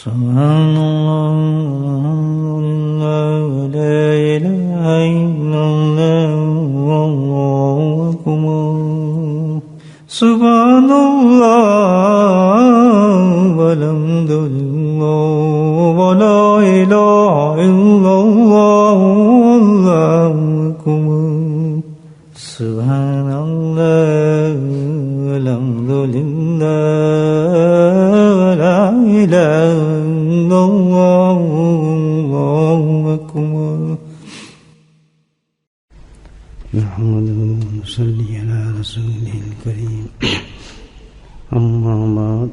سبحان اللہ لا الہ الا اللہ واللہ اکبر سبحان اللہ والحمد للہ ولا الہ الا اللہ واللہ اکبر سبحان اللہ والحمد للہ ولا الہ الا اللہ واللہ اکبر نحمده ونصلي على رسوله الكريم أما بعد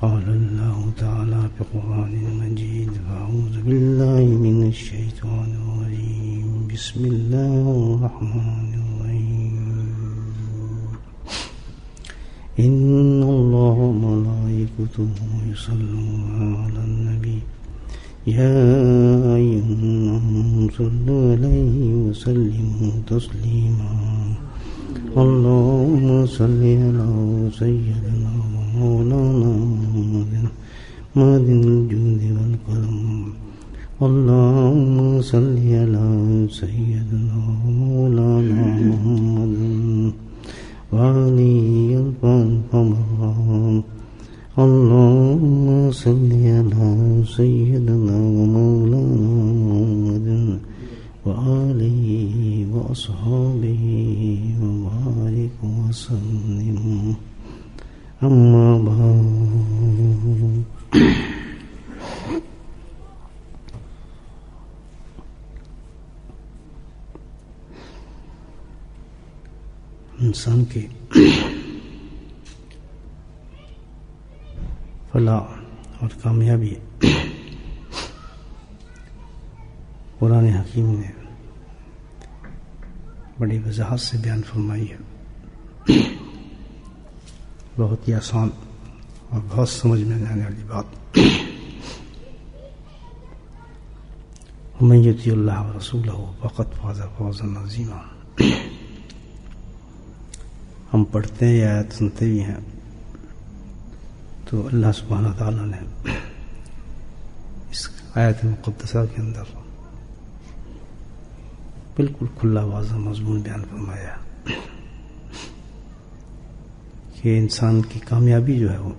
قال الله تعالى في القرآن المجيد فأعوذ بالله من الشيطان الرجيم بسم الله الرحمن الرحيم إن الله وملائكته يصلون على النبي يا أيها الذين صلوا عليه وسلموا تسليما اللهم صل على سيدنا ومولانا محمد الجود والكرم اللهم صل على سيدنا ومولانا محمد وعلي الفضل اللهم صل على سيدنا ومولانا محمد وآله وأصحابه وبارك وسلم أما بعد انسان کے فلاح اور کامیابی قرآن حکیم نے بڑی وضاحت سے بیان فرمائی ہے. بہت ہی آسان اور بہت سمجھ میں آنے والی بات. ومن یطع اللہ ورسولہ فقد فاز فوزا عظیما. ہم پڑھتے ہیں یا آیت سنتے بھی ہیں تو اللہ سبحانہ تعالیٰ نے اس آیت مقدسہ کے اندر بالکل کھلا واضح مضمون بیان فرمایا کہ انسان کی کامیابی جو ہے وہ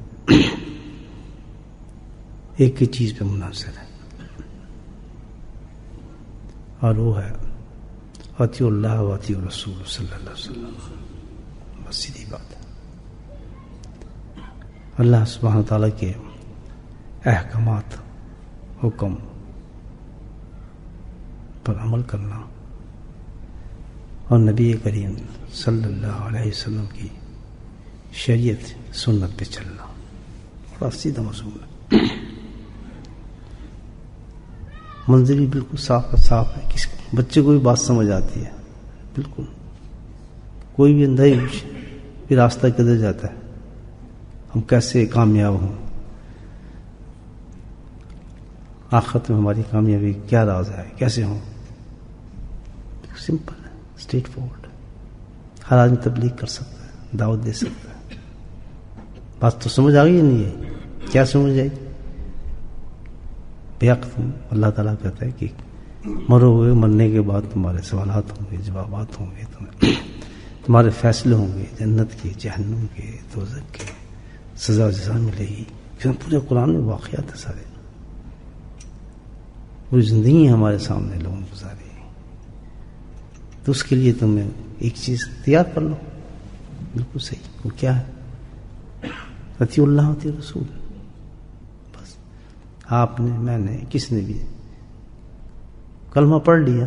ایک ہی چیز پہ منحصر ہے اور وہ ہے اطیعوا اللہ و اطیعوا الرسول صلی اللہ علیہ وسلم. بس سیدھی بات ہے. اللہ سبحانہ تعالیٰ کے احکامات حکم پر عمل کرنا اور نبی کریم صلی اللہ علیہ وسلم کی شریعت سنت پہ چلنا بڑا سیدھا مضمون ہے. منظر بھی بالکل صاف ہے. کس بچے کو بھی بات سمجھ آتی ہے. بالکل کوئی بھی اندھا ہی بھی راستہ کدھر جاتا ہے. ہم کیسے کامیاب ہوں, آخرت میں ہماری کامیابی کیا راز ہے, کیسے ہوں. سمپل ہے, اسٹریٹ فارورڈ. ہر آدمی تبلیغ کر سکتا ہے, دعوت دے سکتا ہے. بات تو سمجھ آ گئی نہیں ہے, کیا سمجھ آئی. بیاق اللہ تعالیٰ کہتا ہے کہ مرو ہوئے, مرنے کے بعد تمہارے سوالات ہوں گے, جوابات ہوں گے, تمہارے فیصلے ہوں گے جنت کے, جہنم کے, دوزخ کے, سزا جزا ملے گی. پورے قرآن میں واقعات ہیں سارے. پوری زندگی ہمارے سامنے لوگوں نے گزاری. تو اس کے لیے تمہیں ایک چیز تیار کر لو. بالکل صحیح. وہ کیا ہے؟ اطیعوا اللہ اطیعوا الرسول. بس آپ نے, میں نے, کس نے بھی کلمہ پڑھ لیا,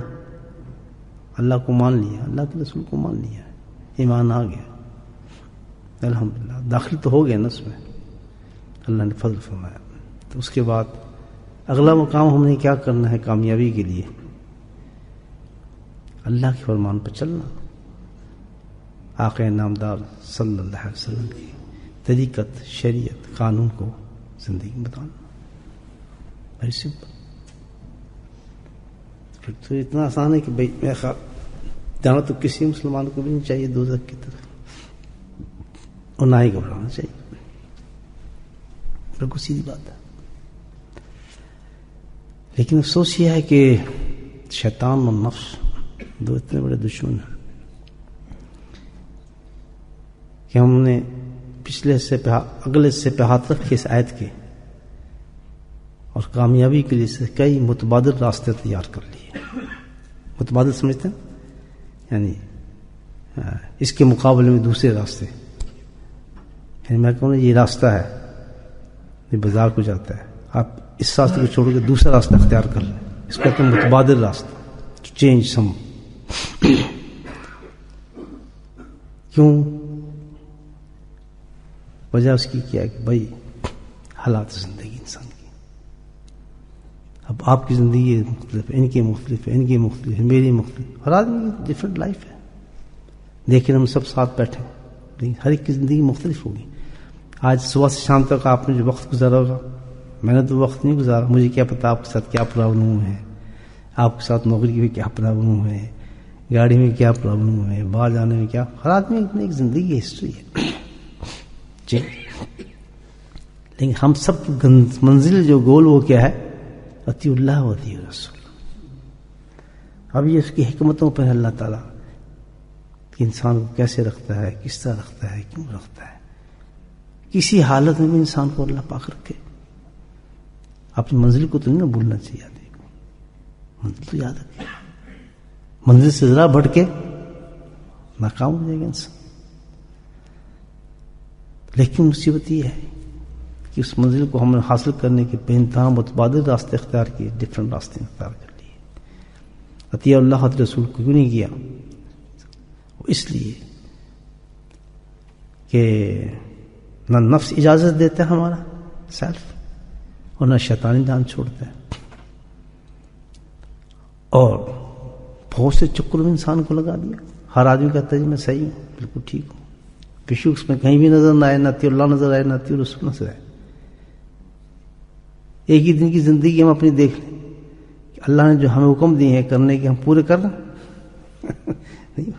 اللہ کو مان لیا, اللہ کے رسول کو مان لیا, ایمان آ گیا, الحمدللہ داخل تو ہو گیا نا اس میں. اللہ نے فضل فرمایا. تو اس کے بعد اگلا مقام ہم نے کیا کرنا ہے کامیابی کے لیے؟ اللہ کے فرمان پر چلنا, آقا نامدار صلی اللہ علیہ وسلم کی طریقت, شریعت, قانون کو زندگی میں بتانا. Very simple. تو اتنا آسان ہے کہ بھائی میرا خیال جانا تو کسی مسلمان کو بھی نہیں چاہیے دوزخ کی طرف, اور نہ ہی گھبرانا چاہیے. بالکل سیدھی بات ہے. لیکن افسوس یہ ہے کہ شیطان اور نفس دو اتنے بڑے دشمن ہیں کہ ہم نے پچھلے حصے پہ اگلے حصے پہ ہاتھ رکھ کے اس آیت کے اور کامیابی کے لیے سے کئی متبادل راستے تیار کر لیے. متبادل سمجھتے ہیں یعنی اس کے مقابلے میں دوسرے راستے. یعنی میں کہوں یہ راستہ ہے یہ بازار کو جاتا ہے, آپ اس راستے کو چھوڑ کے دوسرا راستہ اختیار کر لیں, اس کو کہتے ہیں متبادل راستہ. Change some. کیوں؟ وجہ اس کی کیا ہے کہ بھائی حالات زندگی انسان کی, اب آپ کی زندگی مختلف ہے, ان کی مختلف ہے, ان کی مختلف ہے, میری مختلف, ہر آدمی کی ڈفرینٹ لائف ہے. لیکن ہم سب ساتھ بیٹھے لیکن ہر ایک کی زندگی مختلف ہوگی. آج صبح سے شام تک آپ نے جو وقت گزارا ہوگا, میں نے تو وقت نہیں گزارا, مجھے کیا پتا آپ کے ساتھ کیا پرابلم ہے, آپ کے ساتھ نوکری میں کیا پرابلم ہے, گاڑی میں کیا پرابلم ہے, باہر جانے میں کیا. ہر آدمی کی ایک زندگی ہسٹری ہے جی. لیکن ہم سب کی منزل جو گول وہ کیا ہے, اطیع اللہ و اطیع الرسول. اب یہ اس کی حکمتوں پر اللہ تعالیٰ کہ انسان کو کیسے رکھتا ہے, کس طرح رکھتا ہے, کیوں رکھتا ہے. کسی حالت میں بھی انسان کو اللہ پاک رکھے. اپنی منزل کو تو نہیں نہ بھولنا چاہیے آدمی کو, منزل تو یاد رکھے. منزل سے ذرا بڑھ کے ناکام ہو جائے گا انسان. لیکن مصیبت یہ ہے کہ اس منزل کو ہم نے حاصل کرنے کے بے انتہا متبادل راستے اختیار کیے, ڈفرینٹ راستے اختیار کر لیے. اطیع اللہ اور رسول کو کیوں نہیں کیا؟ اس لیے کہ نہ نفس اجازت دیتا ہے ہمارا سیلف, اور نہ شیطانی دان چھوڑتا ہے. اور بہت سے چکر میں انسان کو لگا دیا. ہر آدمی کہتا ہے جی میں صحیح ہوں, بالکل ٹھیک ہوں. کسی اس میں کہیں بھی نظر نہ آئے, نہ اطیع اللہ نظر آئے, نہ اطیع رسول نظر آئے. ایک ہی دن کی زندگی ہم اپنی دیکھ لیں کہ اللہ نے جو ہمیں حکم دیے ہیں کرنے کے, ہم پورے کر رہے ہیں.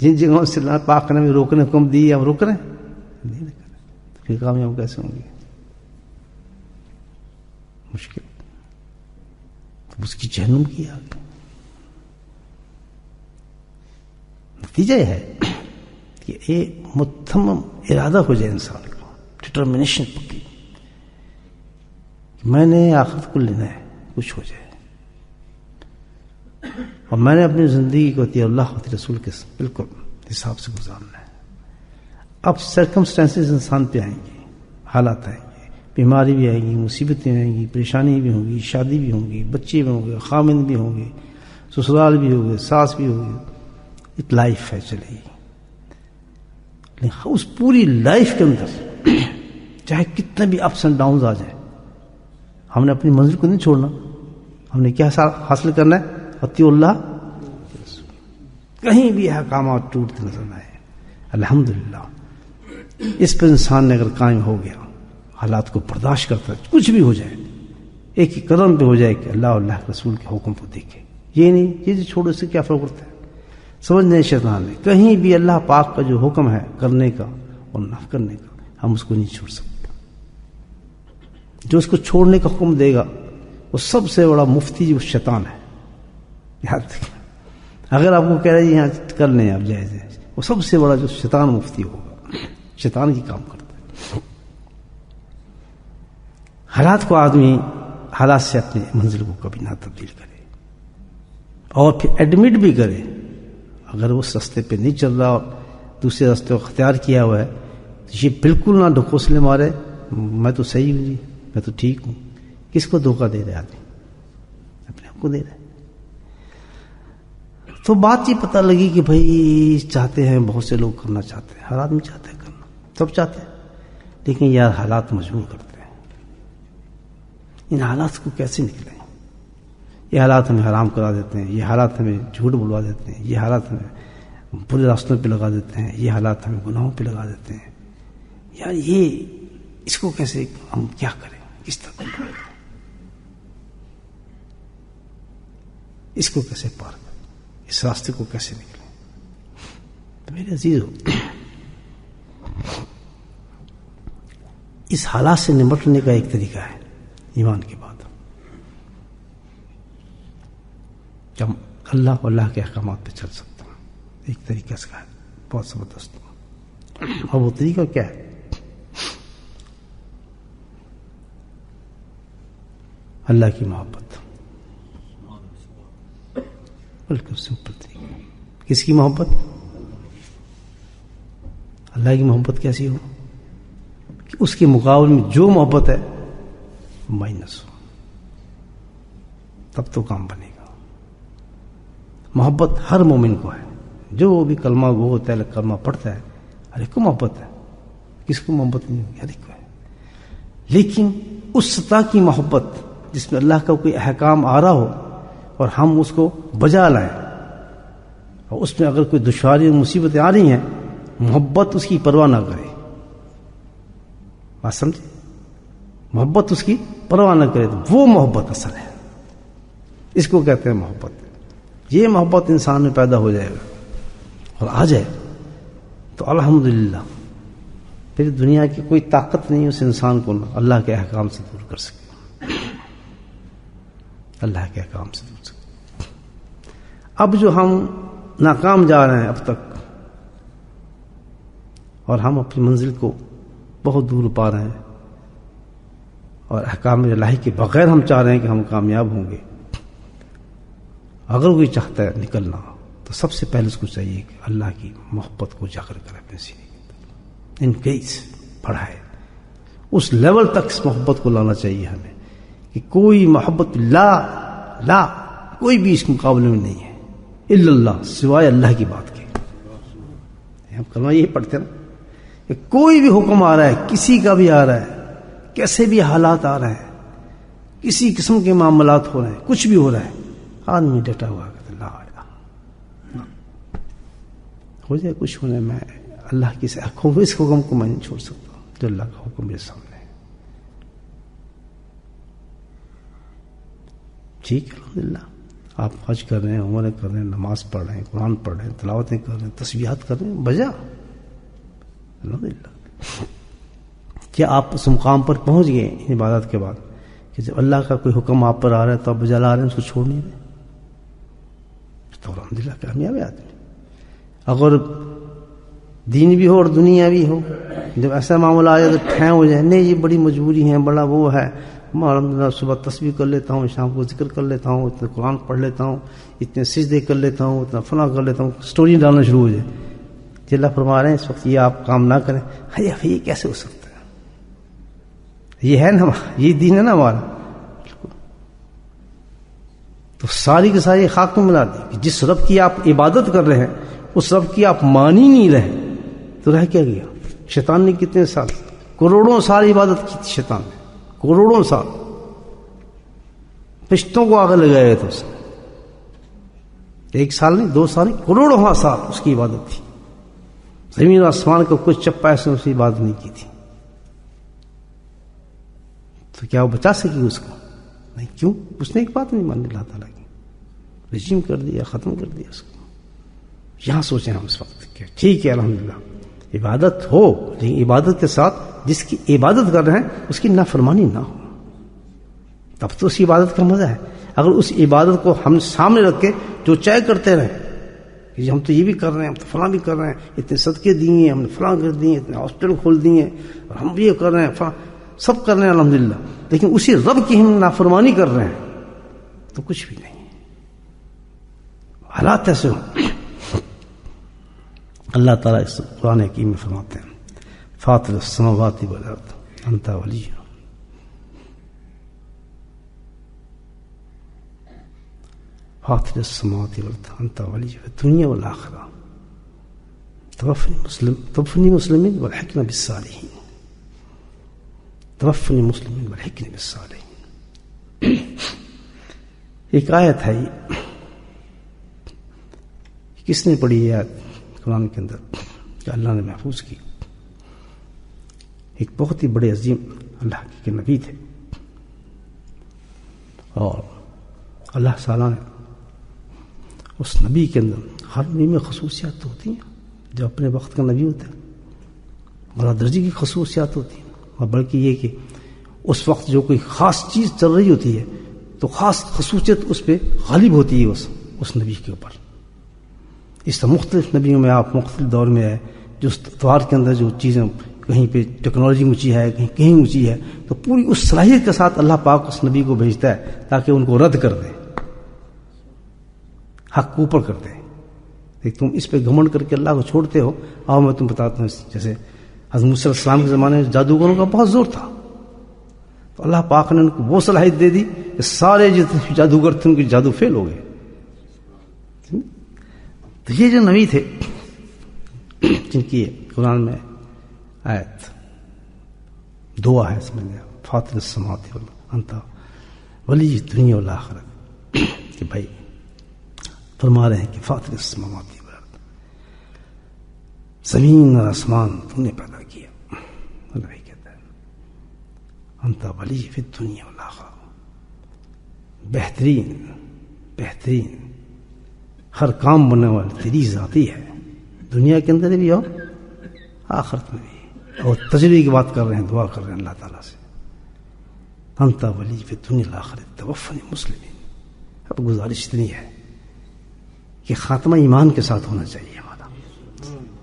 جن جگہوں سے اللہ پاک نے روکنے حکم دیے ہم روک رہے ہیں, نہیں رکھ رہے, تو پھر کامیاب کیسے ہوں گے؟ مشکل. اس کی جہنم کی آگ. نتیجہ یہ ہے کہ ایک متمم ارادہ ہو جائے انسان کو, ڈٹرمنیشن پکی, میں نے آخرت کو لینا ہے, کچھ ہو جائے. اور میں نے اپنی زندگی کو اطیع اللہ و رسول کے بالکل حساب سے گزارنا ہے. اب سرکمسٹانسز انسان پہ آئیں گے, حالات آئیں گے, بیماری بھی آئیں گی, مصیبتیں آئیں گی, پریشانی بھی ہوں گی, شادی بھی ہوں گی, بچے بھی ہوں گے, خامند بھی ہوں گے, سسرال بھی ہوگے, ساس بھی ہوگی. ایک لائف ہے چلے گی. لیکن اس پوری لائف کے اندر چاہے کتنے بھی اپس اینڈ ڈاؤنز آ جائیں, ہم نے اپنی منزل کو نہیں چھوڑنا. ہم نے کیا حاصل کرنا ہے؟ اطیع اللہ. کہیں بھی احکامات ٹوٹتے نظر نہ آئے. الحمدللہ اس پر انسان نے اگر قائم ہو گیا, حالات کو برداشت کرتا ہے, کچھ بھی ہو جائے, ایک ہی قدم پہ ہو جائے کہ اللہ اور اللہ کے رسول کے حکم کو دیکھے. یہ نہیں یہ جو چھوڑو, اس سے کیا فرق پڑتا ہے؟ سمجھنے شیطان نے کہیں بھی اللہ پاک کا جو حکم ہے کرنے کا اور نہ کرنے کا, ہم اس کو نہیں چھوڑ سکتے. جو اس کو چھوڑنے کا حکم دے گا وہ سب سے بڑا مفتی وہ شیطان ہے. یاد رکھیں, اگر آپ کو کہہ رہے ہیں یہاں کر لیں آپ جائز ہے, وہ سب سے بڑا جو شیطان مفتی ہوگا, شیطان کی کام کرتا ہے. حالات کو آدمی حالات سے اپنی منزل کو کبھی نہ تبدیل کرے, اور پھر ایڈمٹ بھی کرے اگر وہ اس راستے پہ نہیں چل رہا اور دوسرے راستے کو اختیار کیا ہوا ہے, تو یہ بالکل نہ ڈھکوسلے مارے میں تو صحیح ہوں جی, میں تو ٹھیک ہوں. کس کو دھوکہ دے رہے آدمی؟ اپنے آپ کو دے رہے. تو بات یہ پتہ لگی کہ بھائی چاہتے ہیں, بہت سے لوگ کرنا چاہتے ہیں, ہر آدمی چاہتا ہے کرنا, سب چاہتے ہیں, لیکن یار حالات مجبور کرتے ہیں. ان حالات کو کیسے نکلیں؟ یہ حالات ہمیں حرام کرا دیتے ہیں, یہ حالات ہمیں جھوٹ بلوا دیتے ہیں, یہ حالات ہمیں برے راستوں پہ لگا دیتے ہیں, یہ حالات ہمیں گناہوں پہ لگا دیتے ہیں. یار یہ اس کو کیسے ہم کیا کریں, کس طرح کنٹرول کریں, اس کو کیسے پار کریں, اس راستے کو کیسے نکلیں؟ تو میرے عزیزو, اس حالات سے نمٹنے کا ایک طریقہ ہے ایمان کے بعد کہ ہم اللہ اور اللہ کے احکامات پہ چل سکتے ہیں. ایک طریقہ اس کا ہے بہت زبردست. اور وہ طریقہ کیا ہے؟ اللہ کی محبت. بالکل سمپل طریقہ. کس کی محبت؟ اللہ کی محبت کیسی ہو کہ اس کے مقابلے میں جو محبت ہے مائنس ہو, تب تو کام بنے گا. محبت ہر مومن کو ہے, جو بھی کلمہ وہ ہوتا ہے کلمہ پڑھتا ہے, ہر ایک کو محبت ہے. کس کو محبت نہیں ہوگی؟ ہر ایک کو ہے. لیکن اس سطح کی محبت جس میں اللہ کا کوئی احکام آ رہا ہو اور ہم اس کو بجا لائیں, اور اس میں اگر کوئی دشواری اور مصیبتیں آ رہی ہیں, محبت اس کی پرواہ نہ کرے. بات سمجھے؟ محبت اس کی پرواہ نہ کرے تو وہ محبت اصل ہے. اس کو کہتے ہیں محبت. یہ محبت انسان میں پیدا ہو جائے گا اور آ جائے تو الحمدللہ پھر دنیا کی کوئی طاقت نہیں اس انسان کو اللہ کے احکام سے دور کر سکے. اللہ کے احکام سے دور سکے. اب جو ہم ناکام جا رہے ہیں اب تک, اور ہم اپنی منزل کو بہت دور پا رہے ہیں, اور احکام الہی کے بغیر ہم چاہ رہے ہیں کہ ہم کامیاب ہوں گے. اگر کوئی چاہتا ہے نکلنا تو سب سے پہلے اس کو چاہیے کہ اللہ کی محبت کو اجاگر کرے اپنے سینے کے اندر, انکریز بڑھائے. اس لیول تک اس محبت کو لانا چاہیے ہمیں کہ کوئی محبت لا کوئی بھی اس مقابلے میں نہیں ہے الا اللہ, سوائے اللہ کی بات کے. ہم کلمہ یہی پڑھتے ہیں نا کہ کوئی بھی حکم آ رہا ہے, کسی کا بھی آ رہا ہے, کیسے بھی حالات آ رہے ہیں, کسی قسم کے معاملات ہو رہے ہیں, کچھ بھی ہو رہا ہے, آدمی ڈٹا ہوا کہ لا الہ ہو جائے کچھ ہونے, میں اللہ کی اس حکم کو میں نہیں چھوڑ سکتا جو اللہ کا حکم میرے سامنے ہے. ٹھیک ہے الحمدللہ, آپ حج کر رہے ہیں, عمریں کر رہے ہیں, نماز پڑھ رہے ہیں, قرآن پڑھ رہے ہیں, تلاوتیں کر رہے ہیں, تسبیحات کر رہے ہیں, بجا الحمدللہ. کیا آپ اس مقام پر پہنچ گئے عبادت کے بعد کہ جب اللہ کا کوئی حکم آپ پر آ رہا ہے تو آپ بجا لا رہے ہیں, اس کو چھوڑ نہیں رہے, تو الحمدللہ کامیاب ہے آدمی. اگر دین بھی ہو اور دنیا بھی ہو, جب ایسا معاملہ آ جائے تو ٹھیں ہو جائے, نہیں یہ بڑی مجبوری ہے, بڑا وہ ہے, میں الحمدللہ صبح تسبیح کر لیتا ہوں, شام کو ذکر کر لیتا ہوں, اتنے قرآن پڑھ لیتا ہوں, اتنے سجدے کر لیتا ہوں, اتنا فلاں کر لیتا ہوں, سٹوری ڈالنا شروع ہو جائے. کہ اللہ فرما رہے ہیں اس وقت یہ آپ کام نہ کریں. یہ کیسے ہو سکتا ہے؟ یہ ہے نا, یہ دین ہے نا ہمارا. تو ساری کی ساری خاک میں ملا دی کہ جس رب کی آپ عبادت کر رہے ہیں اس رب کی آپ مان ہی نہیں رہے تو رہ کیا گیا؟ شیطان نے کتنے سال, کروڑوں سال عبادت کی تھی شیطان نے, کروڑوں سال پشتوں کو آگے لگایا تھا اس نے. ایک سال نہیں, 2 سال نہیں, کروڑوں سال اس کی عبادت تھی. زمین و آسمان کا کچھ چپا ایسے اس کی عبادت نہیں کی تھی. تو کیا وہ بچا سکی اس کو؟ نہیں. کیوں؟ اس نے ایک بات نہیں مانی اللہ تعالیٰ کی, رجیم کر دیا, ختم کر دیا اس کو. یہاں سوچیں ہم اس وقت کہ ٹھیک ہے الحمدللہ عبادت ہو, لیکن عبادت کے ساتھ جس کی عبادت کر رہے ہیں اس کی نافرمانی نہ ہو, تب تو اس عبادت کا مزہ ہے. اگر اس عبادت کو ہم سامنے رکھ کے جو چاہے کرتے رہیں کہ ہم تو یہ بھی کر رہے ہیں, ہم تو فلاں بھی کر رہے ہیں, اتنے صدقے دیے, ہم نے فلاں کر دیے, اتنے ہاسپٹل کھول دیے, اور ہم بھی یہ کر رہے ہیں, فلاں سب کر رہے ہیں الحمدللہ, لیکن اسی رب کی ہم نافرمانی کر رہے ہیں تو کچھ بھی نہیں. حالات ایسے ہوں. اللہ تعالیٰ اس قرآن حکیم میں فرماتے ہیں فاطر السماوات والارض انت ولی, فاطر السماوات والارض انت ولی فی الدنیا والآخرہ, توفنی مسلمین والحقنا بالصالحین, توفنی مسلمین والحقنا بالصالحین. ایک آیت ہے, کس نے پڑھی ہے قرآن کے اندر کہ اللہ نے محفوظ کی. ایک بہت ہی بڑے عظیم اللہ کے نبی تھے, اور اللہ تعالیٰ نے اس نبی کے اندر ہر نبی میں خصوصیات ہوتی ہیں. جو اپنے وقت کا نبی ہوتا ہے, اعلیٰ درجے کی خصوصیات ہوتی ہیں, اور بلکہ یہ کہ اس وقت جو کوئی خاص چیز چل رہی ہوتی ہے تو خاص خصوصیت اس پہ غالب ہوتی ہے اس نبی کے اوپر. اس طرح مختلف نبیوں میں آپ مختلف دور میں ہے جو اس اتوار کے اندر جو چیزیں کہیں پہ ٹیکنالوجی اونچی ہے کہیں اونچی ہے تو پوری اس صلاحیت کے ساتھ اللہ پاک اس نبی کو بھیجتا ہے تاکہ ان کو رد کر دے, حق کو اوپر کر دے. تم اس پہ گھمنڈ کر کے اللہ کو چھوڑتے ہو. آؤ میں تم بتاتا ہوں, جیسے حضرت موسیٰ علیہ السلام کے زمانے میں جادوگروں کا بہت زور تھا, تو اللہ پاک نے ان کو وہ صلاحیت دے دی کہ سارے جتنے جادوگر تھے ان کے جادو فیل ہو گئے. تو یہ جو نبی تھے جن کی قرآن میں آیت دعا ہے سمجھ لیا, فاطر السماوات والارض انت ولی الدنیا والآخرہ, کہ بھائی فرما رہے ہیں کہ فاطر السماوات والارض, زمین اور آسمان تم نے پیدا کیا. اللہ ہی کہتا ہے انت ولی فی الدنیا والآخرہ, بہترین ہر کام بننے والی تیری ذاتی ہے, دنیا کے اندر بھی اور آخرت میں بھی. اور تجربے کی بات کر رہے ہیں, دعا کر رہے ہیں اللہ تعالیٰ سے, انت ولی فی الدنیا والآخرہ توفنی مسلمین. اب گزارش اتنی ہے کہ خاتمہ ایمان کے ساتھ ہونا چاہیے ہمارا.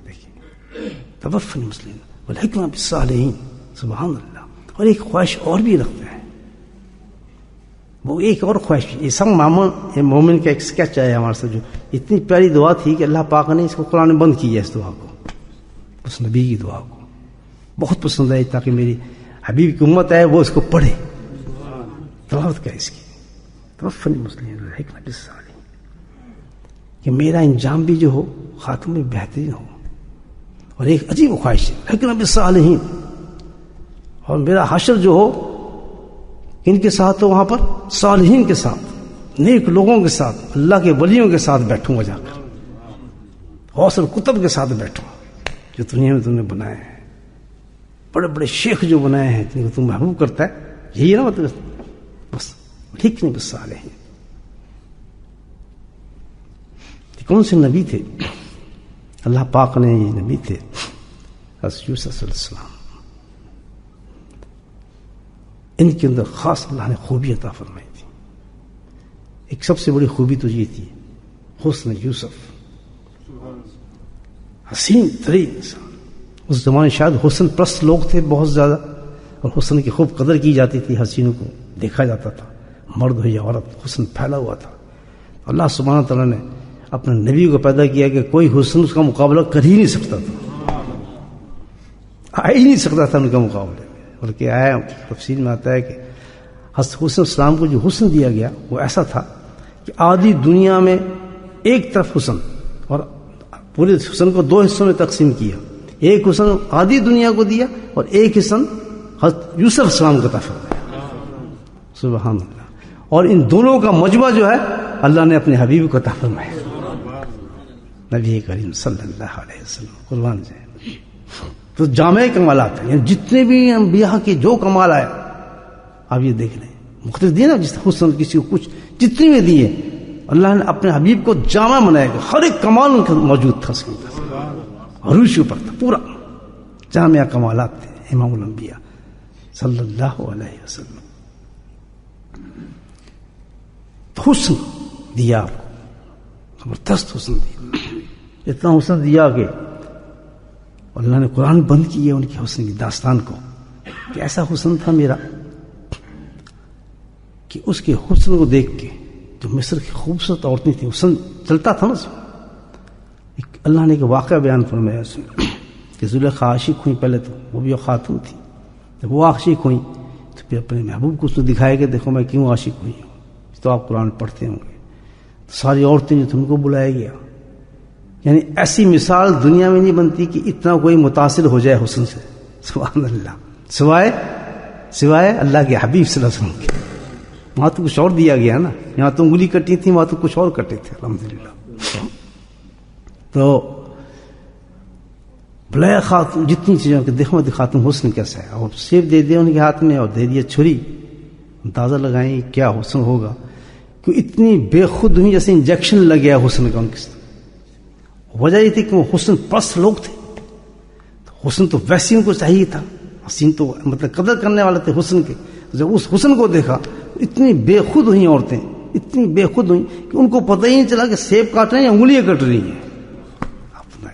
دیکھیے توفنی مسلمین والحقنا بالصالحین, سبحان اللہ. اور ایک خواہش اور بھی رکھتے ہیں, وہ ایک اور خواہش, یہ سب مومن کا ایک اسکیچ ہے ہمارے سے, جو اتنی پیاری دعا تھی کہ اللہ پاک نے اس کو قرآن میں بند کیا ہے. اس دعا کو, اس نبی کی دعا کو بہت پسند ہے, تاکہ میری حبیب کی امت ہے وہ اس کو پڑھے, تلاوت کرے اس کی. توفنی مسلمین والحقنا بالصالحین, کہ میرا انجام بھی جو ہو خاتمہ میں بہترین ہو. اور ایک عجیب خواہش ہے الحقنا بالصالحین, اور میرا حشر جو ہو ان کے ساتھ ہو, وہاں پر صالحین کے ساتھ, نیک لوگوں کے ساتھ, اللہ کے ولیوں کے ساتھ بیٹھوں گا جا کر, غوث القطب کے ساتھ بیٹھوں جو دنیا میں تم نے بنائے ہیں, بڑے بڑے شیخ جو بنائے ہیں جن کو تم محبوب کرتا ہے. یہی ہے نا مطلب, بس الحقنا بالصالحین. کون سے نبی تھے اللہ پاک نے؟ یہ نبی تھے حضرت یوسف علیہ السلام. ان کے اندر خاص اللہ نے خوبی عطا فرمائی تھی. ایک سب سے بڑی خوبی تو یہ تھی حسن یوسف, حسین ترین انسان. اس زمانے شاید حسن پرست لوگ تھے بہت زیادہ, اور حسن کی خوب قدر کی جاتی تھی, حسینوں کو دیکھا جاتا تھا, مرد ہو یا عورت حسن پھیلا ہوا تھا. اللہ سبحانہ تعالیٰ نے اپنے نبی کو پیدا کیا کہ کوئی حسن اس کا مقابلہ کر ہی نہیں سکتا تھا, آ ہی نہیں سکتا تھا ان کا مقابلہ. بلکہ آیا تفسیر میں آتا ہے کہ حضرت حسن السلام کو جو حسن دیا گیا وہ ایسا تھا کہ آدھی دنیا میں ایک طرف حسن, اور پورے حسن کو دو حصوں میں تقسیم کیا. ایک حسن آدھی دنیا کو دیا اور ایک حسن حضرت یوسف السلام کو عطا فرمایا. سبحان اللہ. اور ان دونوں کا مجمع جو ہے اللہ نے اپنے حبیب کو عطا فرمایا, نبی کریم صلی اللہ علیہ وسلم. قربان جائے. تو جامع کمالات ہیں, یعنی جتنے بھی انبیاء کے جو کمال آئے آپ یہ دیکھ لیں, مختلف دیے نا, جس حسن کسی کو کچھ جتنی بھی دیے اللہ نے اپنے حبیب کو جامع بنایا کہ ہر ایک کمال ان کا موجود تھا, اس کے اندر عروج پر تھا, پورا جامع کمالات تھے امام الانبیاء صلی اللہ علیہ وسلم. حسن دیا آپ کو, زبردست حسن دیا, اتنا حسن دیا کہ اللہ نے قرآن بند کی ہے ان کی حسن کی داستان کو, کہ ایسا حسن تھا میرا کہ اس کے حسن کو دیکھ کے جو مصر کی خوبصورت عورتیں تھیں, حسن چلتا تھا نا. اللہ نے ایک واقعہ بیان فرمایا اس میں کہ زلیخا عاشق ہوئی, پہلے تو وہ بھی خاتون تھی, جب وہ عاشق ہوئی تو پھر اپنے محبوب کو اس نے دکھایا کہ دیکھو میں کیوں عاشق ہوئی ہوں. تو آپ قرآن پڑھتے ہوں گے, تو ساری عورتیں جو تم کو بلایا گیا, یعنی ایسی مثال دنیا میں نہیں بنتی کہ اتنا کوئی متاثر ہو جائے حسن سے. سبحان اللہ. سوائے اللہ کے حبیب صلی اللہ علیہ وسلم کے. وہاں تو کچھ اور دیا گیا نا, یہاں تو انگلی کٹی تھی, وہاں تو کچھ اور کٹے تھے. الحمدللہ. تو بلایا خاتون, جتنی چیزوں کے دیکھو خاتون حسن کیسا ہے, اور سیب دے دیا ان کے ہاتھ میں اور دے دیا چھری, اندازہ لگائیں کیا حسن ہوگا. کہ اتنی بے خود ہوئی جیسے انجیکشن لگ گیا حسن کا ان کے. وجہ یہ تھی کہ وہ حسن پرست لوگ تھے, حسن تو ویسے ان کو چاہیے تھا, حسین تو مطلب قدر کرنے والے تھے حسن کے. جب اس حسن کو دیکھا اتنی بے خود ہوئی عورتیں, اتنی بے خود ہوئی کہ ان کو پتہ ہی نہیں چلا کہ سیب کاٹ رہے ہیں یا انگلیاں کٹ رہی ہیں. اپنا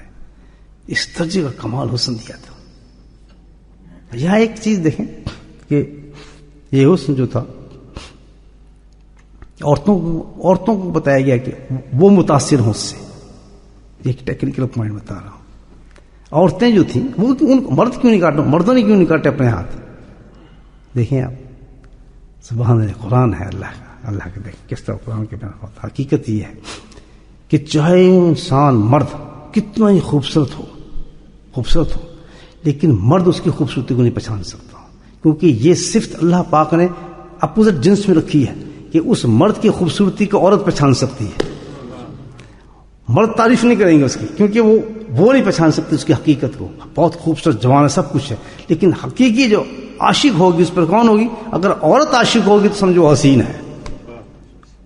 اس درجے کا کمال حسن دیا تھا. یہاں ایک چیز دیکھیں کہ یہ حسن جو تھا عورتوں کو بتایا گیا کہ وہ متاثر ہوں اس سے. ایک ٹیکنیکل پوائنٹ بتا رہا ہوں. عورتیں جو تھیں وہ مرد کیوں نہیں کاٹے, مردوں نے کیوں نہیں کاٹے اپنے ہاتھ. دیکھیں آپ, سبحان اللہ, قرآن ہے اللہ کے دیکھ کس طرح قرآن کے بیان ہوتا. حقیقت یہ ہے کہ چاہے انسان مرد کتنا ہی خوبصورت ہو لیکن مرد اس کی خوبصورتی کو نہیں پہچان سکتا, کیونکہ یہ صفت اللہ پاک نے اپوزٹ جنس میں رکھی ہے کہ اس مرد کی خوبصورتی کو عورت پہچان سکتی ہے. مرد تعریف نہیں کریں گے اس کی, کیونکہ وہ نہیں پہچان سکتی اس کی حقیقت کو. بہت خوبصورت جوان ہے, سب کچھ ہے, لیکن حقیقی جو عاشق ہوگی اس پر کون ہوگی؟ اگر عورت عاشق ہوگی تو سمجھو حسین ہے.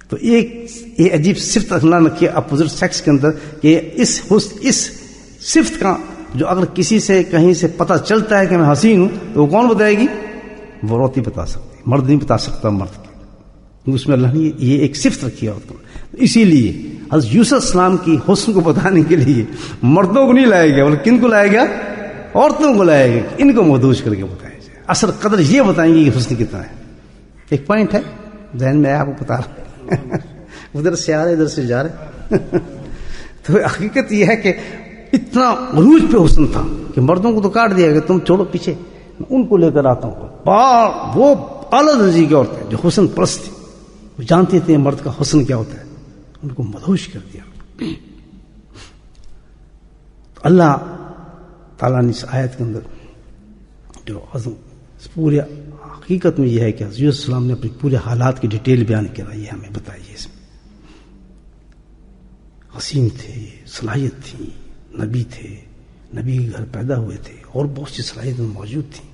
تو یہ عجیب صفت اللہ نے رکھی ہے اپوزٹ سیکس کے اندر کہ اس صفت کا جو اگر کسی سے کہیں سے پتہ چلتا ہے کہ میں حسین ہوں تو وہ کون بتائے گی؟ وہ عورت ہی بتا سکتی, مرد نہیں بتا سکتا مرد کی. اس میں اللہ نے یہ ایک صفت رکھی ہے عورت کو. اسی لیے حضرت یوسف السلام کی حسن کو بتانے کے لیے مردوں کو نہیں لایا گیا, بلکہ کن کو لایا گیا؟ عورتوں کو لایا گیا. ان کو مدہوش کر کے بتایا جائے, اصل قدر یہ بتائیں گے کہ حسن کتنا ہے. ایک پوائنٹ ہے ذہن میں آپ کو بتا رہا ہوں, ادھر سے آ رہے ادھر سے جا رہے. تو حقیقت یہ ہے کہ اتنا عروج پہ حسن تھا کہ مردوں کو تو کاٹ دیا گیا, تم چھوڑو پیچھے, ان کو لے کر آتا ہوں. وہ اعلیٰ درجے کی عورتیں جو حسن پرست تھی, وہ جانتے تھے مرد کا حسن کیا ہوتا ہے, ان کو مدہوش کر دیا. اللہ تعالیٰ نے اس آیت کے اندر جو پورے حقیقت میں یہ ہے کہ حضرت یوسف السلام نے اپنے پورے حالات کی ڈیٹیل بیان کیا, یہ ہمیں بتائیے. اس میں حسین تھے, صلاحیت تھی, نبی تھے, نبی کے گھر پیدا ہوئے تھے, اور بہت سی صلاحیتیں موجود تھیں.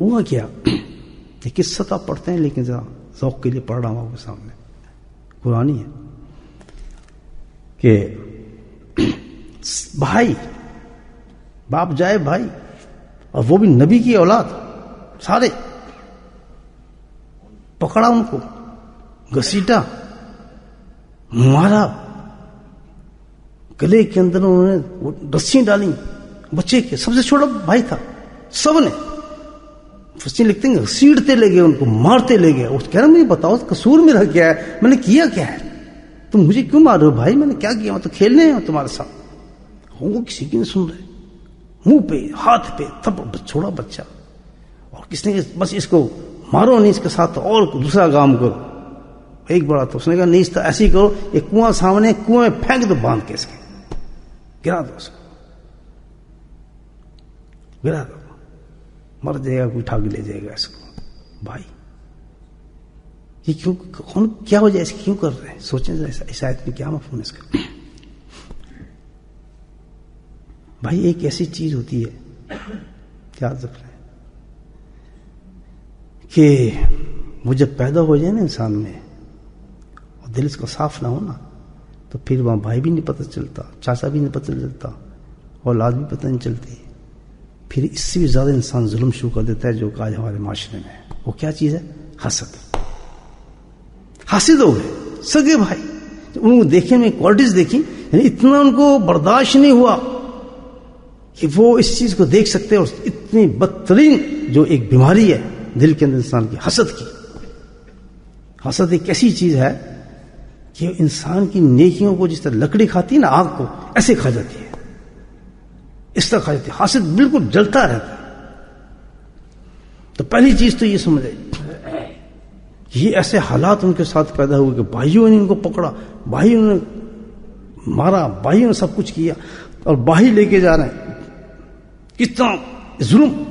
ہوا کیا, یہ قصہ تو آپ پڑھتے ہیں لیکن ذرا ذوق کے لیے پڑھ رہا ہوں آپ کے سامنے. قرآن ہے کہ بھائی, باپ جائے بھائی, اور وہ بھی نبی کی اولاد, سارے پکڑا, ان کو گھسیٹا, مارا, گلے کے اندر انہوں نے رسیاں ڈالی بچے کے. سب سے چھوٹا بھائی تھا, سب نے رسیاں لکھتے ہیں گھسیٹتے لے گئے, ان کو مارتے لے گئے. کہہ رہا مجھے بتاؤ قصور میرا کیا ہے, میں نے کیا کیا ہے, تم مجھے کیوں مار رہے ہو بھائی, میں نے کیا کیا, میں تو کھیلنے ہیں تمہارے ساتھ. وہ کسی کی نہیں سن رہے, منہ پہ ہاتھ پہ تھپڑ, چھوڑا بچہ. اور کس نے بس اس کو مارو نہیں, اس کے ساتھ اور دوسرا کام کرو. ایک بڑا تو اس نے کہا نہیں, اس طرح ایسے ہی کرو, ایک کنواں سامنے, کنویں میں پھینک دو باندھ کے, اس کے گرا دو, اس کو گرا دو, مر جائے گا, کوئی اٹھا کے لے جائے گا اس کو. بھائی یہ کیا ہو جائے, اس کیوں کر رہے ہیں؟ سوچیں ذرا اس آیت میں کیا مفہوم ہے اس کا. بھائی ایک ایسی چیز ہوتی ہے, یاد رکھ رہے ہیں کہ وہ جب پیدا ہو جائے نا انسان میں, اور دل اس کا صاف نہ ہونا, تو پھر وہاں بھائی بھی نہیں پتہ چلتا, چاچا بھی نہیں پتہ چلتا, اولاد بھی پتہ نہیں چلتی. پھر اس سے بھی زیادہ انسان ظلم شروع کر دیتا ہے جو آج ہمارے معاشرے میں ہے. وہ کیا چیز ہے؟ حسد. حاسد ہو گئے سگے بھائی, انہوں نے دیکھے میں کوالٹیز دیکھی, یعنی اتنا ان کو برداشت نہیں ہوا کہ وہ اس چیز کو دیکھ سکتے. اور اتنی بدترین جو ایک بیماری ہے دل کے اندر انسان کی, حسد کی. حسد ایک ایسی چیز ہے کہ انسان کی نیکیوں کو جس طرح لکڑی کھاتی ہے نا آگ کو, ایسے کھا جاتی ہے, اس طرح کھا جاتی ہے. حسد بالکل جلتا رہتا ہے. تو پہلی چیز تو یہ سمجھے, یہ ایسے حالات ان کے ساتھ پیدا ہوئے کہ بھائیوں نے ان کو پکڑا, بھائیوں نے مارا, بھائیوں نے سب کچھ کیا, اور بھائی لے کے جا رہے ہیں. کتنا ظلم,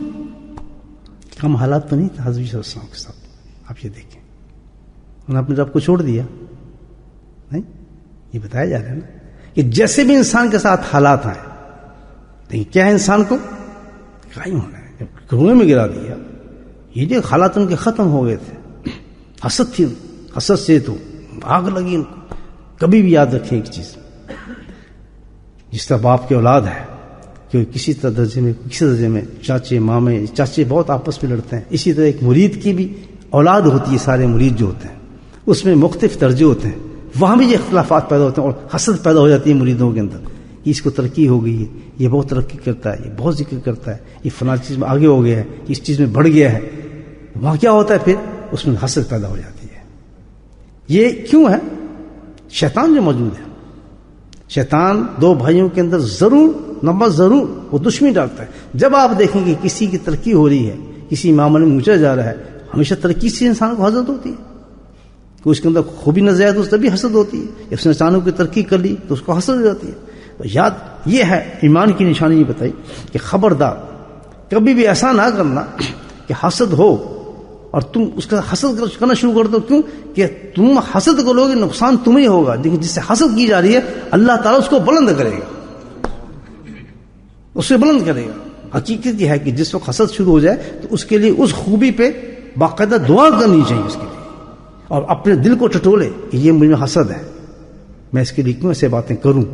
کم حالات تو نہیں تھا حضرت یوسف السلام کے ساتھ. آپ یہ دیکھیں, انہوں نے اپنے رب کو چھوڑ دیا نہیں, یہ بتایا جا رہا ہے نا کہ جیسے بھی انسان کے ساتھ حالات آئے, لیکن کیا ہے انسان کو قائم ہونا ہے. جب کنویں میں گرا دیا, یہ جو حالات ان کے ختم ہو گئے تھے. حسد تھی, حسد سے تو آگ لگی ان کو. کبھی بھی یاد رکھیں ایک چیز, جس طرح باپ کی اولاد ہے کہ کسی درجے میں کسی درجے میں چاچے مامے چاچے بہت آپس میں لڑتے ہیں. اسی طرح ایک مرید کی بھی اولاد ہوتی ہے، سارے مرید جو ہوتے ہیں اس میں مختلف درجے ہوتے ہیں، وہاں بھی یہ اختلافات پیدا ہوتے ہیں اور حسد پیدا ہو جاتی ہے مریدوں کے اندر. اس کو ترقی ہو گئی ہے، یہ بہت ترقی کرتا ہے، یہ بہت ذکر کرتا ہے، یہ فلاں چیز میں آگے ہو گیا ہے، اس چیز میں بڑھ گیا ہے. وہاں کیا ہوتا ہے پھر اس میں حسد پیدا ہو جاتی ہے. یہ کیوں ہے؟ شیطان جو موجود ہے، شیطان دو بھائیوں کے اندر ضرور ضرور وہ دشمنی ڈالتا ہے. جب آپ دیکھیں گے کسی کی ترقی ہو رہی ہے، کسی معاملے میں اونچا جا رہا ہے، ہمیشہ ترقی سے انسان کو حسد ہوتی ہے. کہ اس کے اندر خوبی نظر آئے تو اس تبھی حسد ہوتی ہے. اس نے اچانک کی ترقی کر لی تو اس کو حسد ہو جاتی ہے. تو یاد یہ ہے ایمان کی نشانی یہ بتائی کہ خبردار کبھی بھی ایسا نہ کرنا کہ حسد ہو اور تم اس کا حسد کرنا شروع کر دو. کیوں کہ تم حسد کرو گے نقصان تمہیں ہوگا، لیکن جس سے حسد کی جا رہی ہے اللہ تعالیٰ اس کو بلند کرے گا، اس سے بلند کرے گا. حقیقت یہ ہے کہ جس وقت حسد شروع ہو جائے تو اس کے لیے اس خوبی پہ باقاعدہ دعا کرنی چاہیے اس کے لیے، اور اپنے دل کو ٹٹولے کہ یہ مجھ میں حسد ہے، میں اس کے لیے کیوں ایسے باتیں کروں،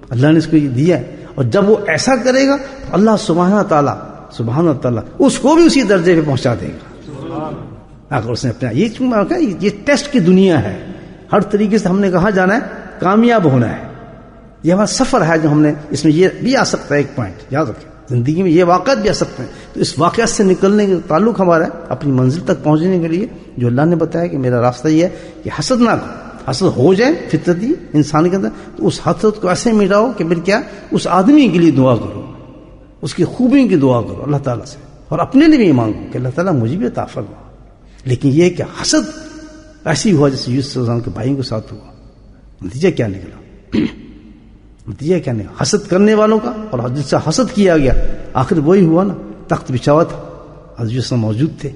اللہ نے اس کو یہ دیا ہے. اور جب وہ ایسا کرے گا تو اللہ سبحانہ تعالیٰ اس کو بھی اسی درجے پہ پہنچا دے گا. اگر اس نے اپنا یہ ٹیسٹ کی دنیا ہے، ہر طریقے سے ہم نے کہاں جانا ہے، کامیاب ہونا ہے. یہ ہمارا سفر ہے جو ہم نے اس میں یہ بھی آ سکتا ہے. ایک پوائنٹ یاد رکھیں، زندگی میں یہ واقعات بھی آ سکتے ہیں. تو اس واقعات سے نکلنے کا تعلق ہمارا ہے اپنی منزل تک پہنچنے کے لیے جو اللہ نے بتایا کہ میرا راستہ یہ ہے کہ حسد نہ کرو. حسد ہو جائے فطرتی انسان کے اندر تو اس حسد کو ایسے مٹاؤ کہ پھر کیا اس آدمی کے لیے دعا کرو، اس کی خوبیوں کی دعا کرو اللہ تعالیٰ سے، اور اپنے لیے بھی مانگو کہ اللہ تعالیٰ مجھے بھی عطا فرما. لیکن یہ کہ حسد ایسی ہوا جیسے یوسف علیہ السلام کے بھائیوں کے ساتھ ہوا. نتیجہ کیا نکلا؟ نتیجہ کیا نہیں؟ حسد کرنے والوں کا اور جس سے حسد کیا گیا آخر وہی ہوا نا. تخت بچھا ہوا تھا، حضرت یوسف موجود تھے،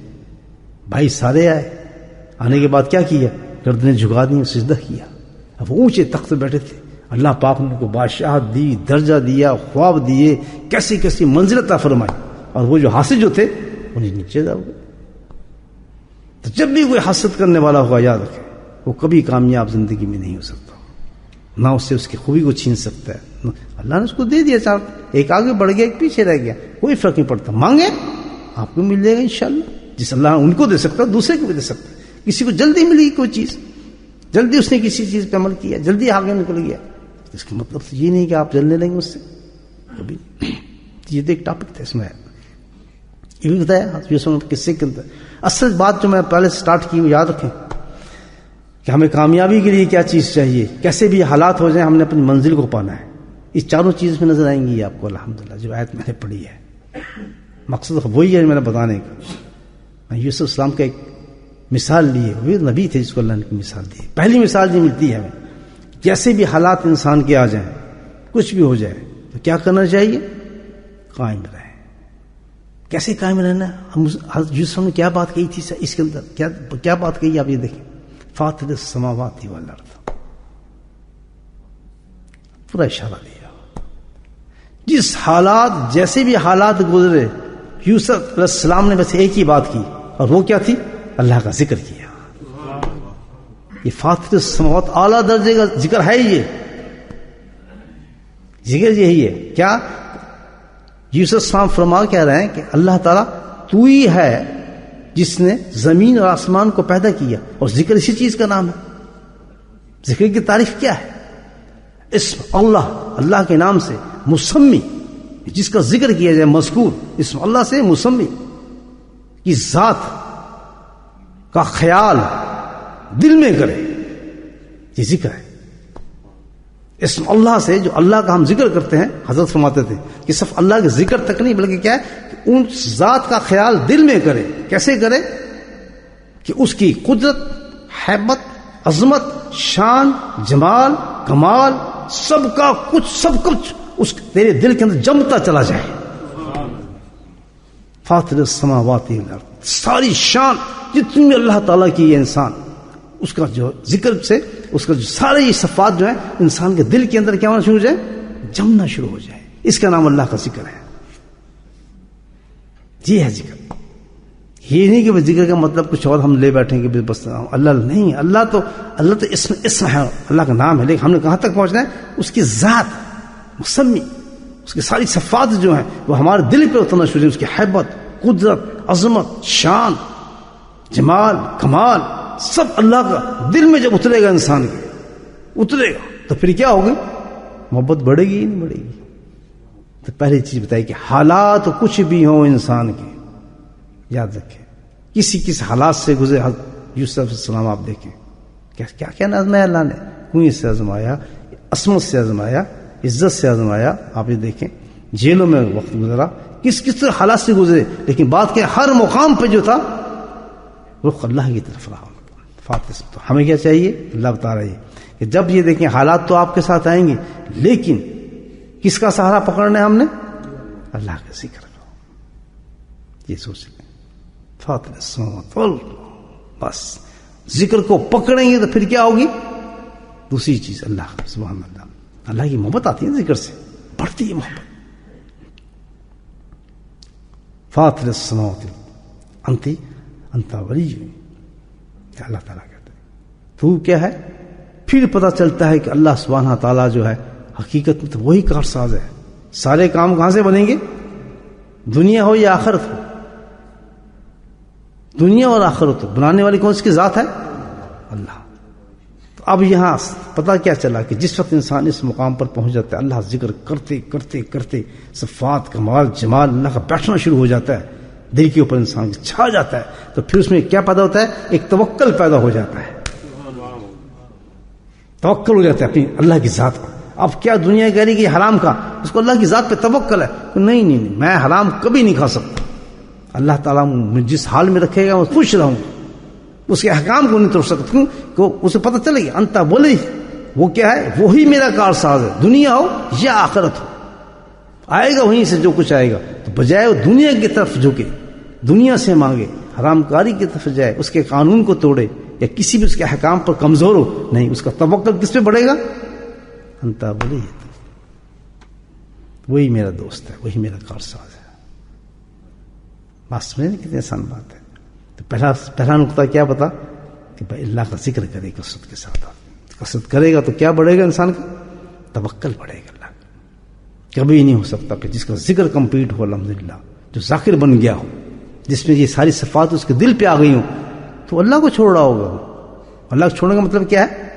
بھائی سارے آئے. آنے کے بعد کیا کیا؟ گردنیں جھکا دی، سجدہ کیا. اب وہ اونچے تخت پہ بیٹھے تھے، اللہ پاک نے ان کو بادشاہت دی، درجہ دیا، خواب دیے، کیسی کیسی منزل عطا فرمائی. اور وہ جو حاسد جو تھے انہیں نیچے جا گئے. تو جب بھی کوئی حسد کرنے والا ہوگا یاد رکھیں وہ کبھی کامیاب زندگی میں نہیں ہو سکتا، نہ اس سے اس کی خوبی کو چھین سکتا ہے. اللہ نے اس کو دے دیا، چار ایک آگے بڑھ گیا ایک پیچھے رہ گیا، کوئی فرق نہیں پڑتا. مانگے آپ کو مل جائے گا انشاءاللہ. جس اللہ ان کو دے سکتا دوسرے کو بھی دے سکتا. کسی کو جلدی ملی کوئی چیز، جلدی اس نے کسی چیز پہ عمل کیا، جلدی آگے نکل گیا، اس کا مطلب تو یہ نہیں کہ آپ جلنے لیں گے اس سے کبھی. یہ تو ایک ٹاپک تھا، اس میں یہ بھی بتایا قصے کے اندر. اصل بات جو میں پہلے سٹارٹ کی وہ یاد رکھیں کہ ہمیں کامیابی کے لیے کیا چیز چاہیے، کیسے بھی حالات ہو جائیں ہم نے اپنی منزل کو پانا ہے. اس چاروں چیز میں نظر آئیں گی آپ کو الحمدللہ جو آیت میں نے پڑھی ہے. مقصد وہی ہے میں نے بتانے کا. میں یوسف السلام کا ایک مثال لی ہے، وہ نبی تھے جس کو اللہ نے مثال دی. پہلی مثال جو ملتی ہے ہمیں، جیسے بھی حالات انسان کے آ جائیں، کچھ بھی ہو جائے تو کیا کرنا چاہیے؟ قائم رہیں. کیسے قائم رہنا؟ حضرت یوسف نے کیا بات کہی تھی اس کے اندر، کیا بات کہی آپ یہ دیکھیں. فاطر السماوات والارض، پورا اشارہ دیا. جس حالات جیسے بھی حالات گزرے یوسف علیہ السلام نے بس ایک ہی بات کی، اور وہ کیا تھی؟ اللہ کا ذکر کیا. یہ فاطر السماوات اعلیٰ درجے کا ذکر ہے. یہ ذکر یہی ہے. کیا یوسف السلام فرما کہہ رہے ہیں کہ اللہ تعالیٰ تو ہی ہے جس نے زمین اور آسمان کو پیدا کیا، اور ذکر اسی چیز کا نام ہے. ذکر کی تعریف کیا ہے؟ اسم اللہ کے نام سے مسمی، جس کا ذکر کیا جائے، مذکور اسم اللہ سے مسمی کی ذات کا خیال دل میں کرے، یہ ذکر ہے. اسم اللہ سے جو اللہ کا ہم ذکر کرتے ہیں، حضرت فرماتے تھے کہ صرف اللہ کے ذکر تک نہیں بلکہ کیا ہے کہ ان ذات کا خیال دل میں کرے. کیسے کرے؟ کہ اس کی قدرت، ہیبت، عظمت، شان، جمال، کمال، سب کچھ اس تیرے دل کے اندر جمتا چلا جائے. فاطر السماوات والارض، ساری شان جتنی بھی اللہ تعالیٰ کی ہے انسان، اس کا جو ذکر سے اس کا جو سارے یہ صفات جو ہیں انسان کے دل کے اندر کیا ہونا شروع ہو جائے؟ جمنا شروع ہو جائے. اس کا نام اللہ کا ذکر ہے. یہ ہے ذکر. یہ نہیں کہ ذکر کا مطلب کچھ اور ہم لے بیٹھیں کہ بس اللہ نہیں. اللہ تو اسم ہے، اللہ کا نام ہے. لیکن ہم نے کہاں تک پہنچنا ہے؟ اس کی ذات مسمی، اس کی ساری صفات جو ہیں وہ ہمارے دل پہ اترنا شروع ہیں. اس کی حیبت، قدرت، عظمت، شان، جمال، کمال سب اللہ کا دل میں جب اترے گا، انسان کے اترے گا تو پھر کیا ہوگی؟ محبت بڑھے گی یا نہیں بڑھے گی؟ تو پہلی چیز بتائی کہ حالات کچھ بھی ہوں انسان کے، یاد رکھیں کسی کس حالات سے گزرے. یوسف علیہ السلام آپ دیکھیں کیا کیا آزمایا اللہ نے، کنویں سے آزمایا، عصمت سے آزمایا، عزت سے آزمایا. آپ یہ دیکھیں جیلوں میں وقت گزرا، کس کس طرح حالات سے گزرے، لیکن بات کہ ہر مقام پہ جو تھا رخ اللہ کی طرف رہا. فاتح تو ہمیں کیا چاہیے؟ اللہ بتا رہی ہے کہ جب یہ دیکھیں حالات تو آپ کے ساتھ آئیں گے، لیکن کس کا سہارا پکڑنا ہے ہم نے؟ اللہ کا ذکر کرو. یہ سوچ لیں فاتح السماوات والارض، بس ذکر کو پکڑیں گے تو پھر کیا ہوگی؟ دوسری چیز اللہ، سبحان اللہ، اللہ کی محبت آتی ہے ذکر سے، بڑھتی ہے محبت. فاتح السماوات انت ولی، اللہ تعالیٰ کہتے ہیں تو کیا ہے؟ پھر پتہ چلتا ہے کہ اللہ سبحانہ تعالیٰ جو ہے حقیقت میں تو وہی کارساز ہے. سارے کام کہاں سے بنیں گے؟ دنیا ہو یا آخرت ہو. دنیا اور آخرت ہو، بنانے والی کون سی کی ذات ہے؟ اللہ. تو اب یہاں پتہ کیا چلا کہ جس وقت انسان اس مقام پر پہنچ جاتا ہے، اللہ ذکر کرتے کرتے کرتے صفات، کمال، جمال اللہ کا بیٹھنا شروع ہو جاتا ہے، دل کے اوپر انسان چھا جاتا ہے، تو پھر اس میں کیا پیدا ہوتا ہے؟ ایک توکل پیدا ہو جاتا ہے. توکل ہو جاتا ہے اپنی اللہ کی ذات پر. اب کیا دنیا کہہ رہی کہ یہ حرام کھا، اس کو اللہ کی ذات پہ توکل ہے. نہیں نہیں نہیں، میں حرام کبھی نہیں کھا سکتا. اللہ تعالیٰ مجھے جس حال میں رکھے گا میں خوش رہوں گا، اس کے احکام کو نہیں توڑ سکتا. کیوں کہ اسے پتہ چلے گی انت بولے وہ کیا ہے، وہی میرا کارساز ہے، دنیا ہو یا آخرت ہو. آئے گا وہیں سے جو کچھ آئے گا، تو بجائے وہ دنیا کی طرف جھکے، دنیا سے مانگے، حرام کاری کی طرف جائے، اس کے قانون کو توڑے یا کسی بھی اس کے احکام پر کمزور ہو، نہیں، اس کا توکل کس پہ بڑھے گا؟ انت بولے وہی میرا دوست ہے، وہی میرا کارساز ہے. بات سمجھیں کتنی آسان بات ہے. تو پہلا نقطہ کیا بتا کہ بھائی اللہ کا ذکر کرے کثرت کے ساتھ. کثرت کرے گا تو کیا بڑھے گا؟ انسان کا توکل بڑھے گا. اللہ کا کبھی نہیں ہو سکتا کہ جس کا ذکر کمپلیٹ ہو، الحمدللہ، جو ذاکر بن گیا ہو، جس میں یہ ساری صفات اس کے دل پہ آ گئی ہوں، تو اللہ کو چھوڑ رہا ہوگا. اللہ کو چھوڑنے کا مطلب کیا ہے؟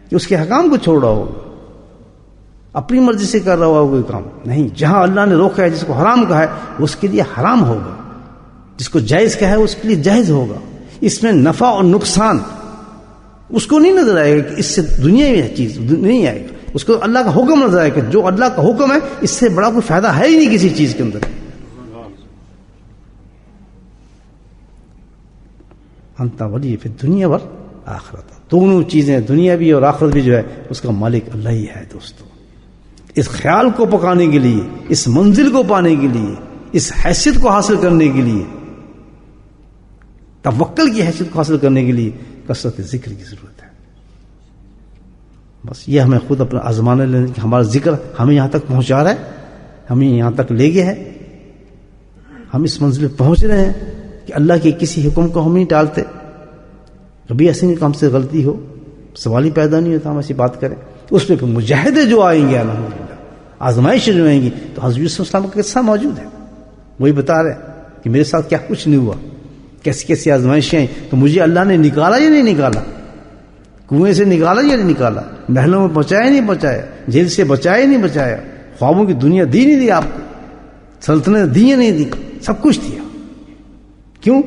کہ اس کے حکام کو چھوڑ رہا ہوگا، اپنی مرضی سے کر رہا ہوگا کوئی کام نہیں. جہاں اللہ نے روکا ہے، جس کو حرام کہا ہے، اس کے لیے حرام ہوگا. جس کو جائز کہا ہے اس کے لیے جائز ہوگا. اس میں نفع اور نقصان اس کو نہیں نظر آئے گا کہ اس سے دنیا میں چیز نہیں آئے گا. اس کو اللہ کا حکم نظر آئے گا کہ جو اللہ کا حکم ہے اس سے بڑا کوئی فائدہ ہے ہی نہیں کسی چیز کے اندر. انت ولی فی دنیا اور آخرت، دونوں چیزیں دنیا بھی اور آخرت بھی جو ہے اس کا مالک اللہ ہی ہے. دوستو، اس خیال کو پکانے کے لیے، اس منزل کو پانے کے لیے، اس حیثیت کو حاصل کرنے کے لیے، توکل کی حیثیت کو حاصل کرنے کے لیے کثرت ذکر کی ضرورت ہے. بس یہ ہمیں خود اپنا آزمانے لینے کہ ہمارا ذکر ہمیں یہاں تک پہنچا رہا ہے، ہمیں یہاں تک لے گیا ہے، ہم اس منزل پہ پہنچ رہے ہیں کہ اللہ کے کسی حکم کو ہم نہیں ٹالتے. کبھی ایسی نہیں کہ ہم سے غلطی ہو، سوال ہی پیدا نہیں ہوتا ہم ایسی بات کریں. اس میں پھر مجاہدے جو آئیں گے، الحمدللہ آزمائشیں جو آئیں گی، تو حضرت یوسف السلام کا قصہ موجود ہے. وہی بتا رہے ہیں کہ میرے ساتھ کیا کچھ نہیں ہوا، کیسی کیسی آزمائشیں آئیں، تو مجھے اللہ نے نکالا یا نہیں نکالا، کنویں سے نکالا یا نہیں نکالا، محلوں میں پہنچایا نہیں پہنچایا، جیل سے بچایا نہیں بچایا، خوابوں کی دنیا دی نہیں دی آپ کو، سلطنت دی یا نہیں دی، سب کچھ دیا. کیوں؟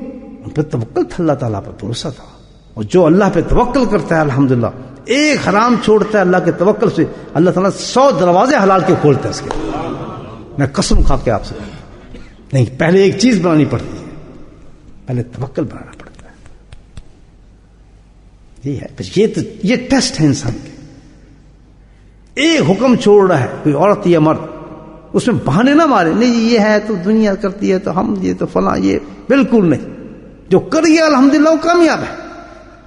ان پہ توکل تھا، اللہ تعالیٰ پر بھروسہ تھا. اور جو اللہ پہ توکل کرتا ہے، الحمدللہ ایک حرام چھوڑتا ہے اللہ کے توکل سے، اللہ تعالیٰ 100 دروازے حلال کے کھولتا ہے اس کے. میں قسم کھا کے آپ سے نہیں، پہلے ایک چیز بنانی پڑتی ہے، پہلے توکل بنانا پڑتا ہے. یہ ہے، یہ ٹیسٹ ہے انسان کے. ایک حکم چھوڑ رہا ہے کوئی عورت یا مرد، اس میں بہانے نہ مارے، نہیں یہ ہے تو دنیا کرتی ہے تو ہم یہ تو فلاں، یہ بالکل نہیں. جو کر گیا الحمدللہ وہ کامیاب ہے.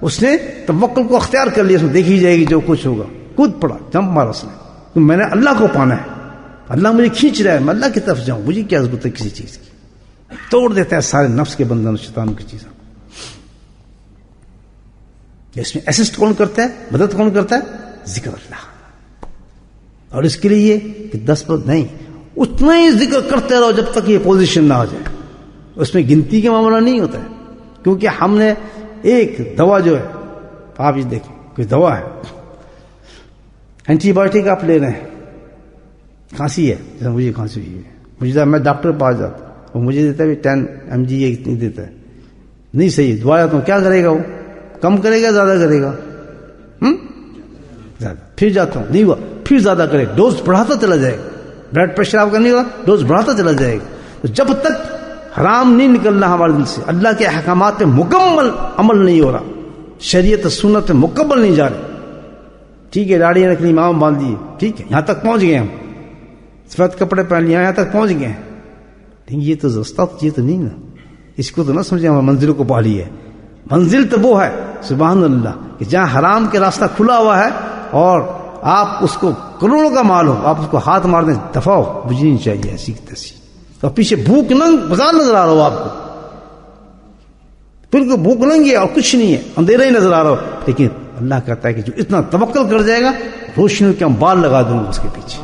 اس نے توکل کو اختیار کر لیا، اس میں دیکھی جائے گی جو کچھ ہوگا. کود پڑا، جمپ مارا اس نے، میں نے اللہ کو پانا ہے، اللہ مجھے کھینچ رہا ہے، میں اللہ کی طرف جاؤں، مجھے کیا ضرورت ہے کسی چیز کی. توڑ دیتا ہے سارے نفس کے بندھن، شیطان کی چیزیں. اس میں اسسٹ کون کرتا ہے، مدد کون کرتا ہے؟ ذکر اللہ. اور اس کے لیے یہ کہ 10 پر نہیں، اتنا ہی ذکر کرتے رہو جب تک یہ پوزیشن نہ آ جائے. اس میں گنتی کا معاملہ نہیں ہوتا ہے, کیونکہ ہم نے ایک دوا جو ہے, آپ یہ دیکھیں کوئی دوا ہے, اینٹی بایوٹک آپ لے رہے ہیں, کھانسی ہے, جیسے مجھے کھانسی ہوئی ہے, مجھے میں ڈاکٹر پاس جاتا ہوں, وہ مجھے دیتا ہے 10 mg یہ اتنی دیتا ہے, نہیں صحیح, دعا جاتا ہوں, کیا کرے گا وہ, کم کرے گا زیادہ کرے گا, زیادہ, پھر جاتا ہوں نہیں ہوا, پھر زیادہ کرے, ڈوز بڑھاتا چلا جائے گا, بلڈ پریشر آپ کا نہیں ہوگا, ڈوز بڑھاتا چلا جائے گا. تو جب تک حرام نہیں نکلنا ہمارے دل سے, اللہ کے احکامات پہ مکمل عمل نہیں ہو رہا, شریعت سنت پہ مکمل نہیں جا رہے, ٹھیک ہے داڑھی رکھنی, امام باندھ دیے, ٹھیک ہے یہاں تک پہنچ گئے ہم, سفید کپڑے پہن لیے یہاں تک پہنچ گئے ہیں, لیکن یہ تو رستہ یہ تو نہیں نا, اس کو تو نہ سمجھے ہم منزل کو پا لی ہے. منزل تو وہ ہے سبحان اللہ کہ جہاں حرام کے راستہ کھلا ہوا ہے اور آپ اس کو کروڑوں کا مال ہو, آپ اس کو ہاتھ مار دیں, دفاع ہو, بجھنی چاہیے ایسی تیسی. تو پیچھے بھوک ننگ بازار نظر آ رہا ہو آپ کو, پھر کو بھوک ننگی ہے اور کچھ نہیں ہے, اندھیرا ہی نظر آ رہا ہو, لیکن اللہ کہتا ہے کہ جو اتنا توکل کر جائے گا, روشنی کے ہم بال لگا دوں گا اس کے پیچھے,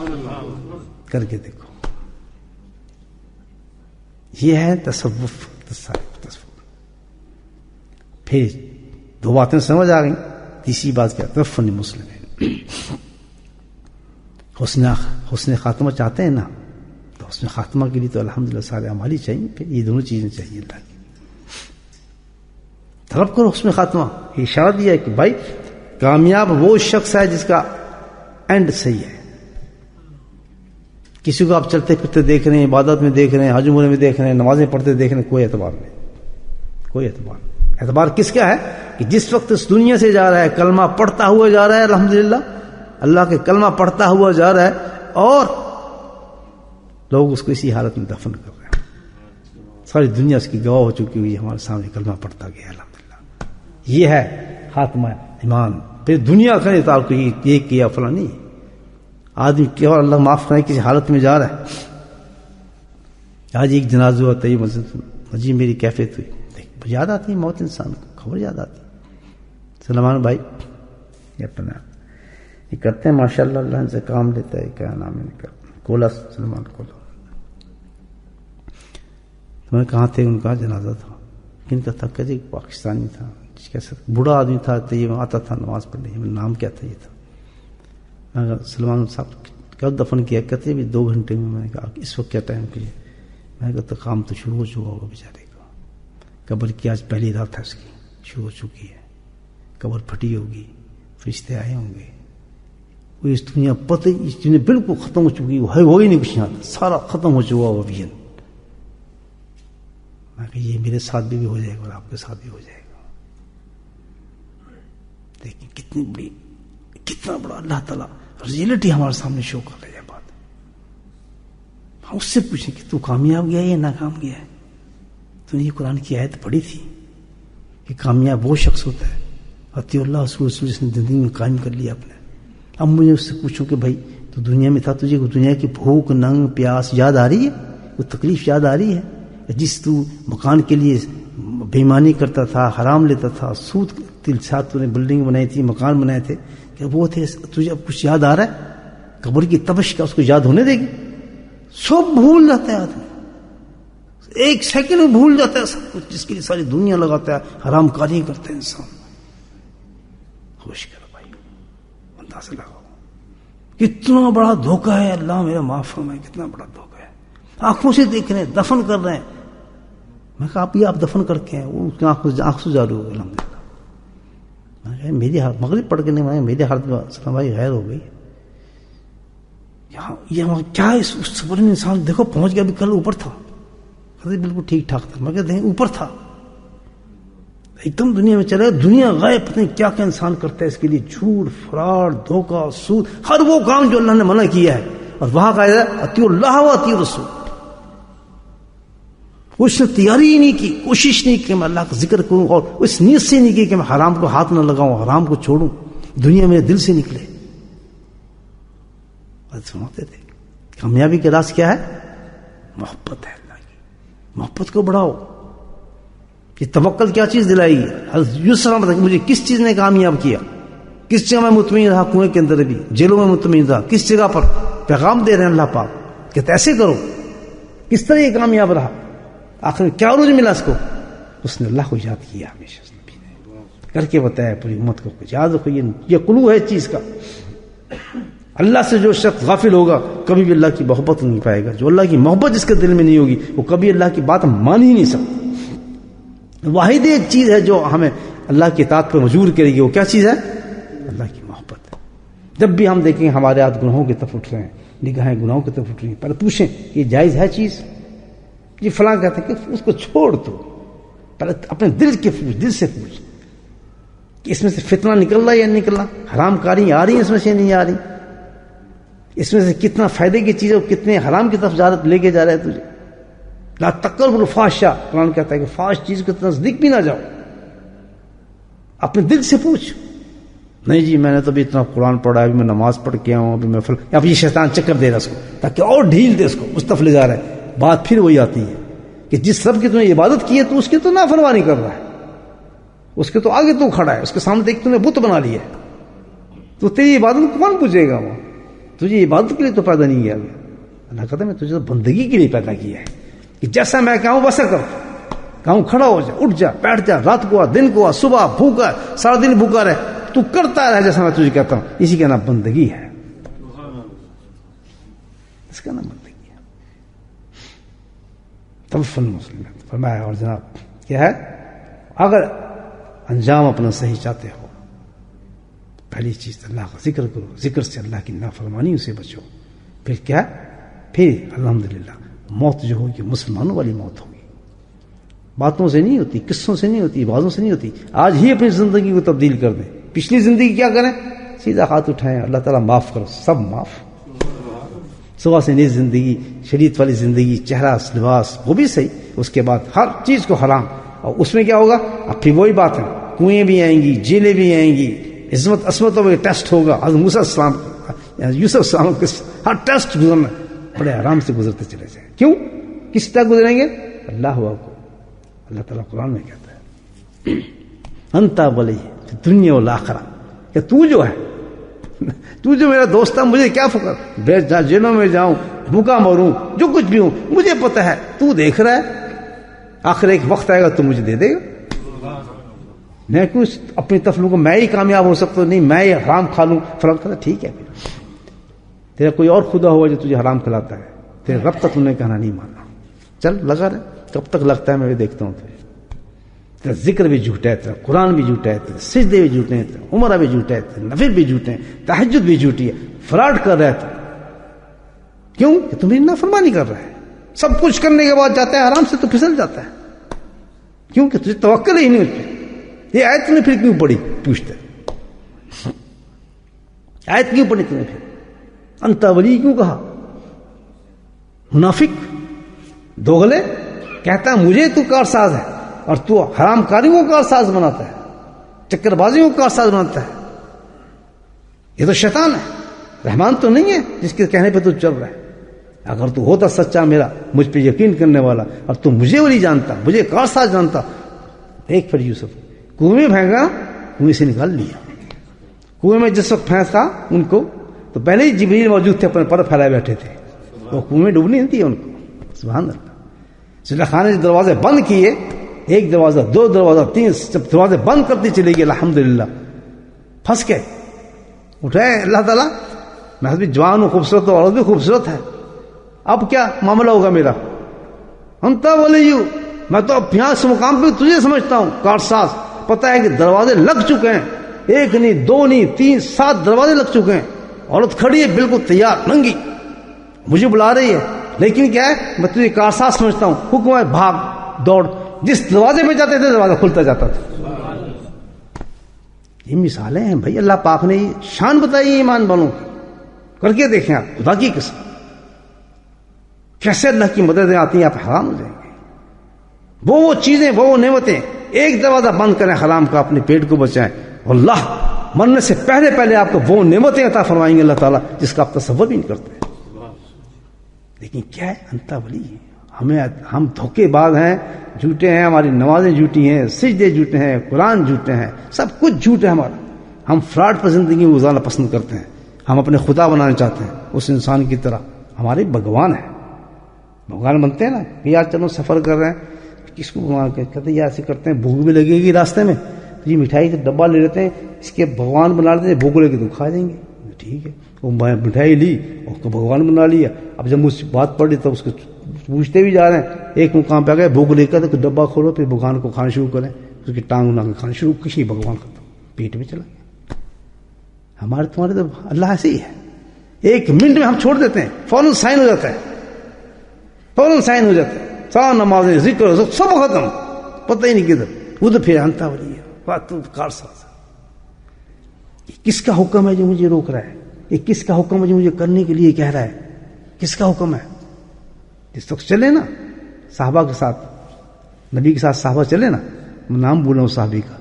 کر کے دیکھو. یہ ہے تصوف. پھر 2 باتیں سمجھ آ گئیں. تیسری بات کیا, تفن مسلم ہے, حسن خاتمہ چاہتے ہیں نا, تو حسن خاتمہ کے لیے تو الحمدللہ صالح اعمال ہی چاہیے. پھر یہ دونوں چیزیں چاہیے اللہ کی, طلب کرو حسن خاتمہ. اشارہ دیا ہے کہ بھائی کامیاب وہ شخص ہے جس کا اینڈ صحیح ہے. کسی کو آپ چلتے پھرتے دیکھ رہے ہیں, عبادت میں دیکھ رہے ہیں, حج عمرے میں دیکھ رہے ہیں, نمازیں پڑھتے دیکھ رہے ہیں, کوئی اعتبار نہیں, کوئی اعتبار نہیں. اعتبار کس کا ہے کہ جس وقت اس دنیا سے جا رہا ہے, کلمہ پڑھتا ہوا جا رہا ہے, الحمدللہ اللہ کے کلمہ پڑھتا ہوا جا رہا ہے, اور لوگ اس کو اسی حالت میں دفن کر رہے ہیں. ساری دنیا اس کی گواہ ہو چکی ہوئی, ہمارے سامنے کلمہ پڑھتا گیا الحمدللہ. یہ ہے خاتمہ ایمان. پھر دنیا کا تعلق یہ کیا فلاں نہیں, آدمی کیا اور اللہ معاف کرے کسی حالت میں جا رہا ہے. آج ایک جنازہ ہوا طیب مسجد, میری کیفیت ہوئی, یاد آتی ہے موت, انسان کو خبر یاد آتی. سلمان بھائی یہ اپنا یہ کرتے ہیں ماشاءاللہ, اللہ ان سے کام لیتا ہے, کیا نام ہے ان کا, کولا, سلمان کولا. میں کہاں تھے, ان کا جنازہ تھا, ان کا تھا کہ پاکستانی تھا, بوڑھا آدمی تھا, تو یہ آتا تھا نماز پڑھنے, نام کیا تھا, یہ تھا. میں کہا سلمان صاحب کب دفن کیا, کہتے ہیں 2 گھنٹے میں. میں نے کہا اس وقت کیا ٹائم کیے, میں کہا تو کام تو شروع ہو چکا ہوگا بیچارے کا, قبر کی آج پہلی رات ہے اس کی, شروع ہو چکی ہے, قبر پھٹی ہوگی, فرشتے آئے ہوں گے, وہ اس دنیا پتہ اس دنیا بالکل ختم ہو چکی ہے, وہی نہیں کچھ یہاں, سارا ختم ہو چکا ہوا ویژن. میں کہ یہ میرے ساتھ بھی ہو جائے گا اور آپ کے ساتھ بھی ہو جائے گا. لیکن کتنا بڑا اللہ تعالیٰ ریئلٹی ہمارے سامنے شو کر رہی ہے بات. ہم اس سے پوچھیں کہ تو کامیاب گیا ہے یا ناکام گیا ہے. تو نے یہ قرآن کی آیت پڑھی تھی کہ کامیاب وہ شخص ہوتا ہے اطیع اللہ رسول جس نے زندگی میں قائم کر لیا اپنے. اب مجھے اس سے پوچھوں کہ بھائی تو دنیا میں تھا, تجھے دنیا کی بھوک ننگ پیاس یاد آ رہی ہے, وہ تکلیف یاد آ رہی ہے, جس تو مکان کے لیے بےمانی کرتا تھا, حرام لیتا تھا, سود کے ساتھ تو نے بلڈنگ بنائی تھی, مکان بنائے تھے, کہ وہ تھے, تجھے اب کچھ یاد آ رہا ہے؟ قبر کی تبش کا اس کو یاد ہونے دے گی؟ سب بھول جاتا ہے آدمی, 1 سیکنڈ میں بھول جاتا ہے سب کچھ, جس کے لیے ساری دنیا لگاتا ہے, حرام کاری کرتا ہے انسان. ہوش کرو بھائی, اندازہ لگاؤ کتنا بڑا دھوکہ ہے. اللہ میرا معاف فرمائے, کتنا بڑا دھوکہ ہے. آنکھوں سے دیکھ رہے ہیں, دفن کر رہے ہیں. میں کہا آپ یہ آپ دفن کر کے ہیں, وہ اس کی آنکھ سے جارو ہو الحمدللہ. میں کہا میری حالت مغرب پڑھ کے نہیں, میں میری حالت میں سلام بھائی غیر ہو گئی. یہاں کیا اس صبر میں انسان دیکھو پہنچ گیا, ابھی کل اوپر تھا, بالکل ٹھیک ٹھاک تھا, میں کہتے ہیں اوپر تھا, ایک دم دنیا میں چلے, دنیا غائب, پتہ نہیں کیا کیا انسان کرتا ہے اس کے لیے, جھوٹ فراڈ دھوکہ سود, ہر وہ کام جو اللہ نے منع کیا ہے. اور وہاں کا ہے اطیع اللہ و اطیع رسول. اس نے تیاری ہی نہیں کی, کوشش نہیں کی کہ میں اللہ کا ذکر کروں, اور اس نیت سے نہیں کی کہ میں حرام کو ہاتھ نہ لگاؤں, حرام کو چھوڑوں, دنیا میرے دل سے نکلے. سمجھتے تھے کامیابی کا راز کیا ہے؟ محبت ہے اللہ کی, محبت کو بڑھاؤ. یہ توکل کیا چیز دلائی ہے؟ یسرا مطلب مجھے کس چیز نے کامیاب کیا, کس جگہ میں مطمئن رہا, کنویں کے اندر بھی, جیلوں میں مطمئن رہا, کس جگہ پر پیغام دے رہے ہیں اللہ پاک, کہتے ایسے کرو. کس طرح یہ کامیاب رہا, آخر میں کیا عروج ملا اس کو؟ اس نے اللہ کو یاد کیا ہمیشہ, اس نبی نے کر کے بتایا پوری امت کو. کچھ یاد رکھو, یہ کلو ہے چیز کا. اللہ سے جو شخص غافل ہوگا کبھی بھی اللہ کی محبت نہیں پائے گا. جو اللہ کی محبت جس کے دل میں نہیں ہوگی وہ کبھی اللہ کی بات مان ہی نہیں سکتا. واحد ایک چیز ہے جو ہمیں اللہ کی اطاعت پر مجبور کرے گی, وہ کیا چیز ہے؟ اللہ کی محبت. جب بھی ہم دیکھیں ہمارے ہاتھ گناہوں کی طرف اٹھ رہے ہیں, نگاہیں گناہوں کی طرف اٹھ رہی ہیں, پہلے پوچھیں کہ یہ جائز ہے چیز؟ یہ فلاں کہتے ہیں کہ اس کو چھوڑ دو. پہلے اپنے دل کے پوچھ, دل سے پوچھ کہ اس میں سے فتنہ نکل رہا ہے یا نہیں نکل رہا, حرام کاری آ رہی ہے اس میں سے نہیں آ رہی, اس میں سے کتنا فائدے کی چیز ہے, کتنے حرام کی طرف لے کے جا رہا ہے تجھے. لا تقربوا الفاحش, قرآن کہتا ہے کہ فاحش چیز کے نزدیک بھی نہ جاؤ. اپنے دل سے پوچھ. نہیں جی میں نے تو ابھی اتنا قرآن پڑھا ہے, ابھی میں نماز پڑھ کے آؤں, ابھی میں اب یہ شیطان چکر دے رہا ہے اس کو تاکہ اور ڈھیل دے اس کو, اس طرف لے جا رہا ہے. بات پھر وہی آتی ہے کہ جس رب کی تم نے عبادت کی ہے تو اس کی تو نافرمانی کر رہا ہے, اس کے تو آگے تو کھڑا ہے, اس کے سامنے دیکھ تو نے بت بنا لیا ہے, تو تیری عبادت کو کون پوچھے گا؟ وہ تجھے عبادت کے لیے تو پیدا نہیں کیا گیا. اللہ کہتا ہے میں تجھے تو بندگی کے لیے پیدا کیا ہے کہ جیسا میں کہوں ویسا کر. کہوں کھڑا ہو جا, اٹھ جا, بیٹھ جا, رات کو آ, دن کو آ, صبح بھوکا, سارا دن بھوکا رہے, تو کرتا رہے جیسا میں تجھے کہتا ہوں. اسی کا نام بندگی ہے, اس کا نام بندگی ہے. توفل مسلم فرمایا. اور جناب کیا ہے, اگر انجام اپنا صحیح چاہتے ہو, پہلی چیز اللہ کا ذکر کرو, ذکر سے اللہ کی نافرمانیوں سے بچو. پھر کیا, پھر الحمدللہ موت جو ہوگی مسلمانوں والی موت ہوگی. باتوں سے نہیں ہوتی, قصوں سے نہیں ہوتی, بازوں سے نہیں ہوتی. آج ہی اپنی زندگی کو تبدیل کر دیں. پچھلی زندگی کیا کریں, سیدھا ہاتھ اٹھائیں, اللہ تعالیٰ معاف کرو, سب معاف. صبح سے نئی زندگی, شریعت والی زندگی, چہرہ لباس وہ بھی صحیح, اس کے بعد ہر چیز کو حرام. اور اس میں کیا ہوگا, اب پھر وہی بات ہے, کنویں بھی آئیں گی, جیلیں بھی آئیں گی, عصمتوں میں ٹیسٹ ہوگا. حضرت موسیٰ السلام, یوسف السلام کے ہر ٹیسٹ گزرنا, بڑے آرام سے گزرتے چلے جائیں. کیوں, کس طرح گزریں گے؟ اللہ ہوا کو. اللہ تعالیٰ قرآن میں کہتا ہے انت ولی دنیا والآخرہ, کہ تو جو ہے, تو جو میرا دوست ہے, مجھے کیا فکر, بیٹھ جا, جیلوں میں جاؤں, بھوکا مروں, جو کچھ بھی ہوں, مجھے پتہ ہے, تو دیکھ رہا ہے. آخر ایک وقت آئے گا تو مجھے دے دے گا. میں کیوں اپنی تفلوں کو میں ہی کامیاب ہو سکتا ہوں, نہیں میں ہی حرام کھا لوں فلاں کھاتا. ٹھیک ہے, تیرا کوئی اور خدا ہوا جو تجھے حرام کھلاتا ہے, تیرے رب تک تم نے کہنا نہیں ماننا. چل لگا رہے, کب تک لگتا ہے, میں بھی دیکھتا ہوں. تیرا ذکر بھی جھوٹا ہے, تیرا قرآن بھی جھوٹا ہے, تیرے سجدے بھی جھوٹے ہیں, تیرا عمرہ بھی جھوٹا ہے, تیرے نفل بھی جھوٹے ہیں, تہجد بھی جھوٹی ہے, فراڈ کر رہا ہے. کیوں کہ تم نافرمانی کر رہا ہے. سب کچھ کرنے کے بعد جاتا ہے آرام سے تو پھسل جاتا ہے. کیوں کہ تجھے توکل ہی نہیں ہوتی. یہ آیت نے پھر کیوں پڑھی, پوچھتے آیت کیوں پڑھی تم نے, پھر انت ولی کیوں کہا؟ منافق دوغلے کہتا ہے مجھے تو کارساز ہے, اور تو حرام کاریوں کو کارساز بناتا ہے, چکر بازیوں کو کارساز بناتا ہے. یہ تو شیطان ہے, رحمان تو نہیں ہے جس کے کہنے پہ تو چل رہا ہے. اگر تو ہوتا سچا میرا, مجھ پہ یقین کرنے والا, اور تو مجھے ولی جانتا, مجھے کارساز جانتا. دیکھ پھر یوسف کنویں میں پھینکا, کنویں سے نکال لیا. کنویں میں جس وقت پھینکا ان کو, تو پہلے ہی جبریل موجود تھے, اپنے پر پھیلائے بیٹھے تھے, وہ کنویں میں ڈوبنی نہیں تھی ان کو. سبحان اللہ. زلیخا نے دروازے بند کیے, ایک دروازہ, دو دروازہ, تین, جب دروازے بند کرتی چلی گئی, الحمدللہ پھنس گئے. اٹھائے اللہ تعالیٰ, میں بھی جوان ہوں, خوبصورت ہوں, عورت بھی خوبصورت ہے, اب کیا معاملہ ہوگا میرا؟ انت ولی, میں تو اب یہاں اس مقام پہ تجھے سمجھتا ہوں کارساز. پتہ ہے کہ دروازے لگ چکے ہیں, ایک نہیں, دو نہیں, تین, 7 دروازے لگ چکے ہیں. عورت کھڑی ہے بالکل تیار, ننگی, مجھے بلا رہی ہے, لیکن کیا ہے, میں تجھے کارساز سمجھتا ہوں. حکم ہے بھاگ دوڑ, جس دروازے پہ جاتے تھے دروازہ کھلتا جاتا تھا. یہ مثالیں ہیں بھائی, اللہ پاک نے شان بتائی ایمان والوں کی. کر کے دیکھیں آپ, خدا کی قسم کیسے اللہ کی مددیں آتی ہیں, آپ حرام ہو جائیں گے. وہ چیزیں, وہ نعمتیں, ایک دروازہ بند کریں حرام کا, اپنے پیٹ کو بچائیں, اللہ مرنے سے پہلے پہلے آپ کو وہ نعمتیں عطا فرمائیں گے اللہ تعالیٰ جس کا آپ تصور بھی نہیں کرتے. لیکن کیا ہے, انت ولی, ہم دھوکے باز ہیں, جھوٹے ہیں, ہماری نمازیں جھوٹی ہیں, سجدے جھوٹے ہیں, قرآن جھوٹے ہیں, سب کچھ جھوٹ ہے ہمارا. ہم فراڈ پر زندگی گزارنا پسند کرتے ہیں, ہم اپنے خدا بنانا چاہتے ہیں اس انسان کی طرح. ہمارے بھگوان ہیں، بھگوان بنتے ہیں نا کہ یار چلو سفر کر رہے ہیں، کس کو کہتے ہیں یار ایسے کرتے ہیں، بھوک بھی لگے گی راستے میں، یہ مٹھائی کا ڈبہ لے لیتے ہیں، اس کے بھگوان بنا لیتے ہیں، بھوک لگے تو کھا دیں گے، ٹھیک ہے، وہ مٹھائی لی اور اس کو بھگوان بنا لیا. اب جب مجھ سے بات پڑی تو اس کو پوچھتے بھی جا رہے ہیں، ایک مقام پہ آ گئے بھوک لے کر تو ڈبہ کھولو، پھر بھگوان کو کھانا شروع کریں، اس کی ٹانگ انا کے کھانا شروع کسی بھگوان ختم، پیٹ میں چلا گیا. ہمارے تمہارے تو اللہ ایسے ہی ہے، ایک منٹ میں ہم چھوڑ دیتے ہیں، فوراً سائن ہو جاتا ہے، فوراً سائن ہو جاتا ہے، سارا نمازیں ذکر سب ختم، پتہ ہی نہیں کدھر، وہ تو پھر انتا والی ہے بات تو کار ساز. کس کا حکم ہے جو مجھے روک رہا ہے؟ یہ کس کا حکم ہے جو مجھے کرنے کے لیے کہہ رہا ہے؟ کس کا حکم ہے؟ جس وقت چلے نا صحابہ کے ساتھ، نبی کے ساتھ صحابہ چلے نا، میں نام بول رہا ہوں صحابی کا،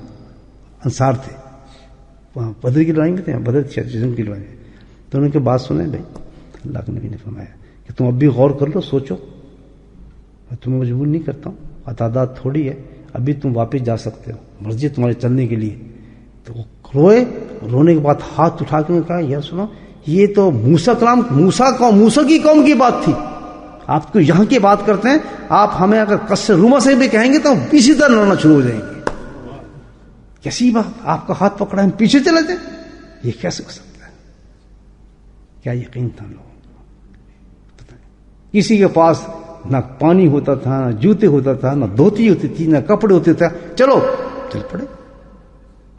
انصار تھے، وہاں بدر کی لڑائی میں تھے، بدر کی لڑائی میں، تو ان کی بات سنیں بھائی، اللہ کے نبی نے فرمایا کہ تم اب بھی غور کر لو، سوچو، میں تمہیں مجبور نہیں کرتا ہوں، تعداد تھوڑی ہے، ابھی تم واپس جا سکتے ہو، مرضی تمہارے چلنے کے لیے. تو وہ روئے، رونے کے بعد ہاتھ اٹھا کے کہا یار سنو، یہ تو موسیٰ کی قوم کی بات تھی، آپ کو یہاں کی بات کرتے ہیں، آپ ہمیں اگر قصر روما سے بھی کہیں گے تو ہم اسی طرح لڑنا شروع ہو جائیں گے. کیسی بات، آپ کا ہاتھ پکڑا ہم پیچھے چلے جائیں، یہ کیسے ہو سکتا ہے؟ کیا یقین تھا لوگوں کو؟ کسی کے پاس نہ پانی ہوتا تھا، نہ جوتے ہوتا تھا، نہ دھوتی ہوتی تھی، نہ کپڑے ہوتے تھے، چلو چل پڑے.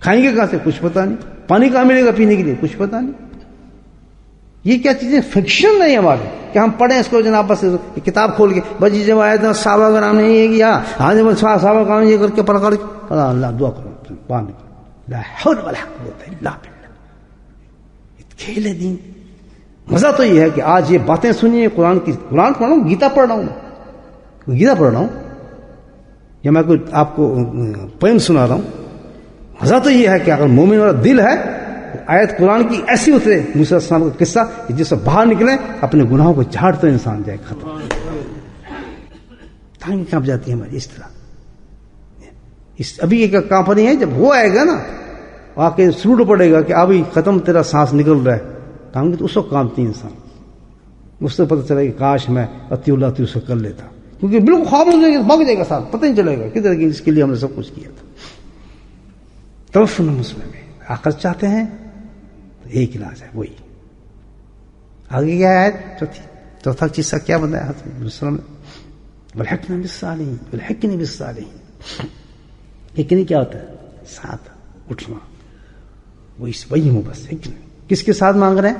کھائیں گے کہاں سے؟ کچھ پتا نہیں. پانی کہاں ملے گا پینے کے لیے؟ کچھ پتا نہیں. یہ کیا چیزیں فکشن نہیں ہمارے کہ ہم پڑھیں اس کو جناب، بس کتاب کھول کے بس جب آئے تو صحابہ کا نام نہیں ہے کیا، ہاں جب صحابہ کا نام یہ کر کے پڑھ کر اللہ دعا کرو باہر نکلو، لا حول ولا قوت الا باللہ. کھیل ہے دین. مزہ تو یہ ہے کہ آج یہ باتیں سنیے، قرآن پڑھ رہا ہوں، گیتا پڑھ رہا ہوں، یا میں کوئی آپ کو پوئم سنا رہا ہوں. مزہ تو یہ ہے کہ اگر مومن والا دل ہے، آیت قرآن کی ایسی اترے، موسیٰ علیہ السلام کا قصہ کہ جس سے باہر نکلے اپنے گناہوں کو جھاڑ تو انسان جائے، ختم. ٹانگ کانپ جاتی ہے ہماری اس طرح. ابھی ایک کانپنی ہے، جب وہ آئے گا نا آ کے سروٹ پڑے گا کہ ابھی ختم، تیرا سانس نکل رہا ہے، ٹانگ تو اس وقت کانپتی انسان. اس سے پتہ چلے کہ کاش میں اتی اللہ تو اسے کر لیتا، کیونکہ بالکل خواب ہو جائے گا، بھاگ جائے گا ساتھ، پتہ نہیں چلے گا کدھر، اس کے لیے ہم نے سب کچھ کیا تھا. توفن مسلم میں آخرت چاہتے ہیں تو ایک علاج ہے، وہی. آگے کیا ہے چوتھا چیز کا کیا بتایا والحقنا بالصالحین. حقنی کیا ہوتا ہے؟ ساتھ اٹھنا، وہی ہوں بس. حقنی کس کے ساتھ مانگ رہے ہیں؟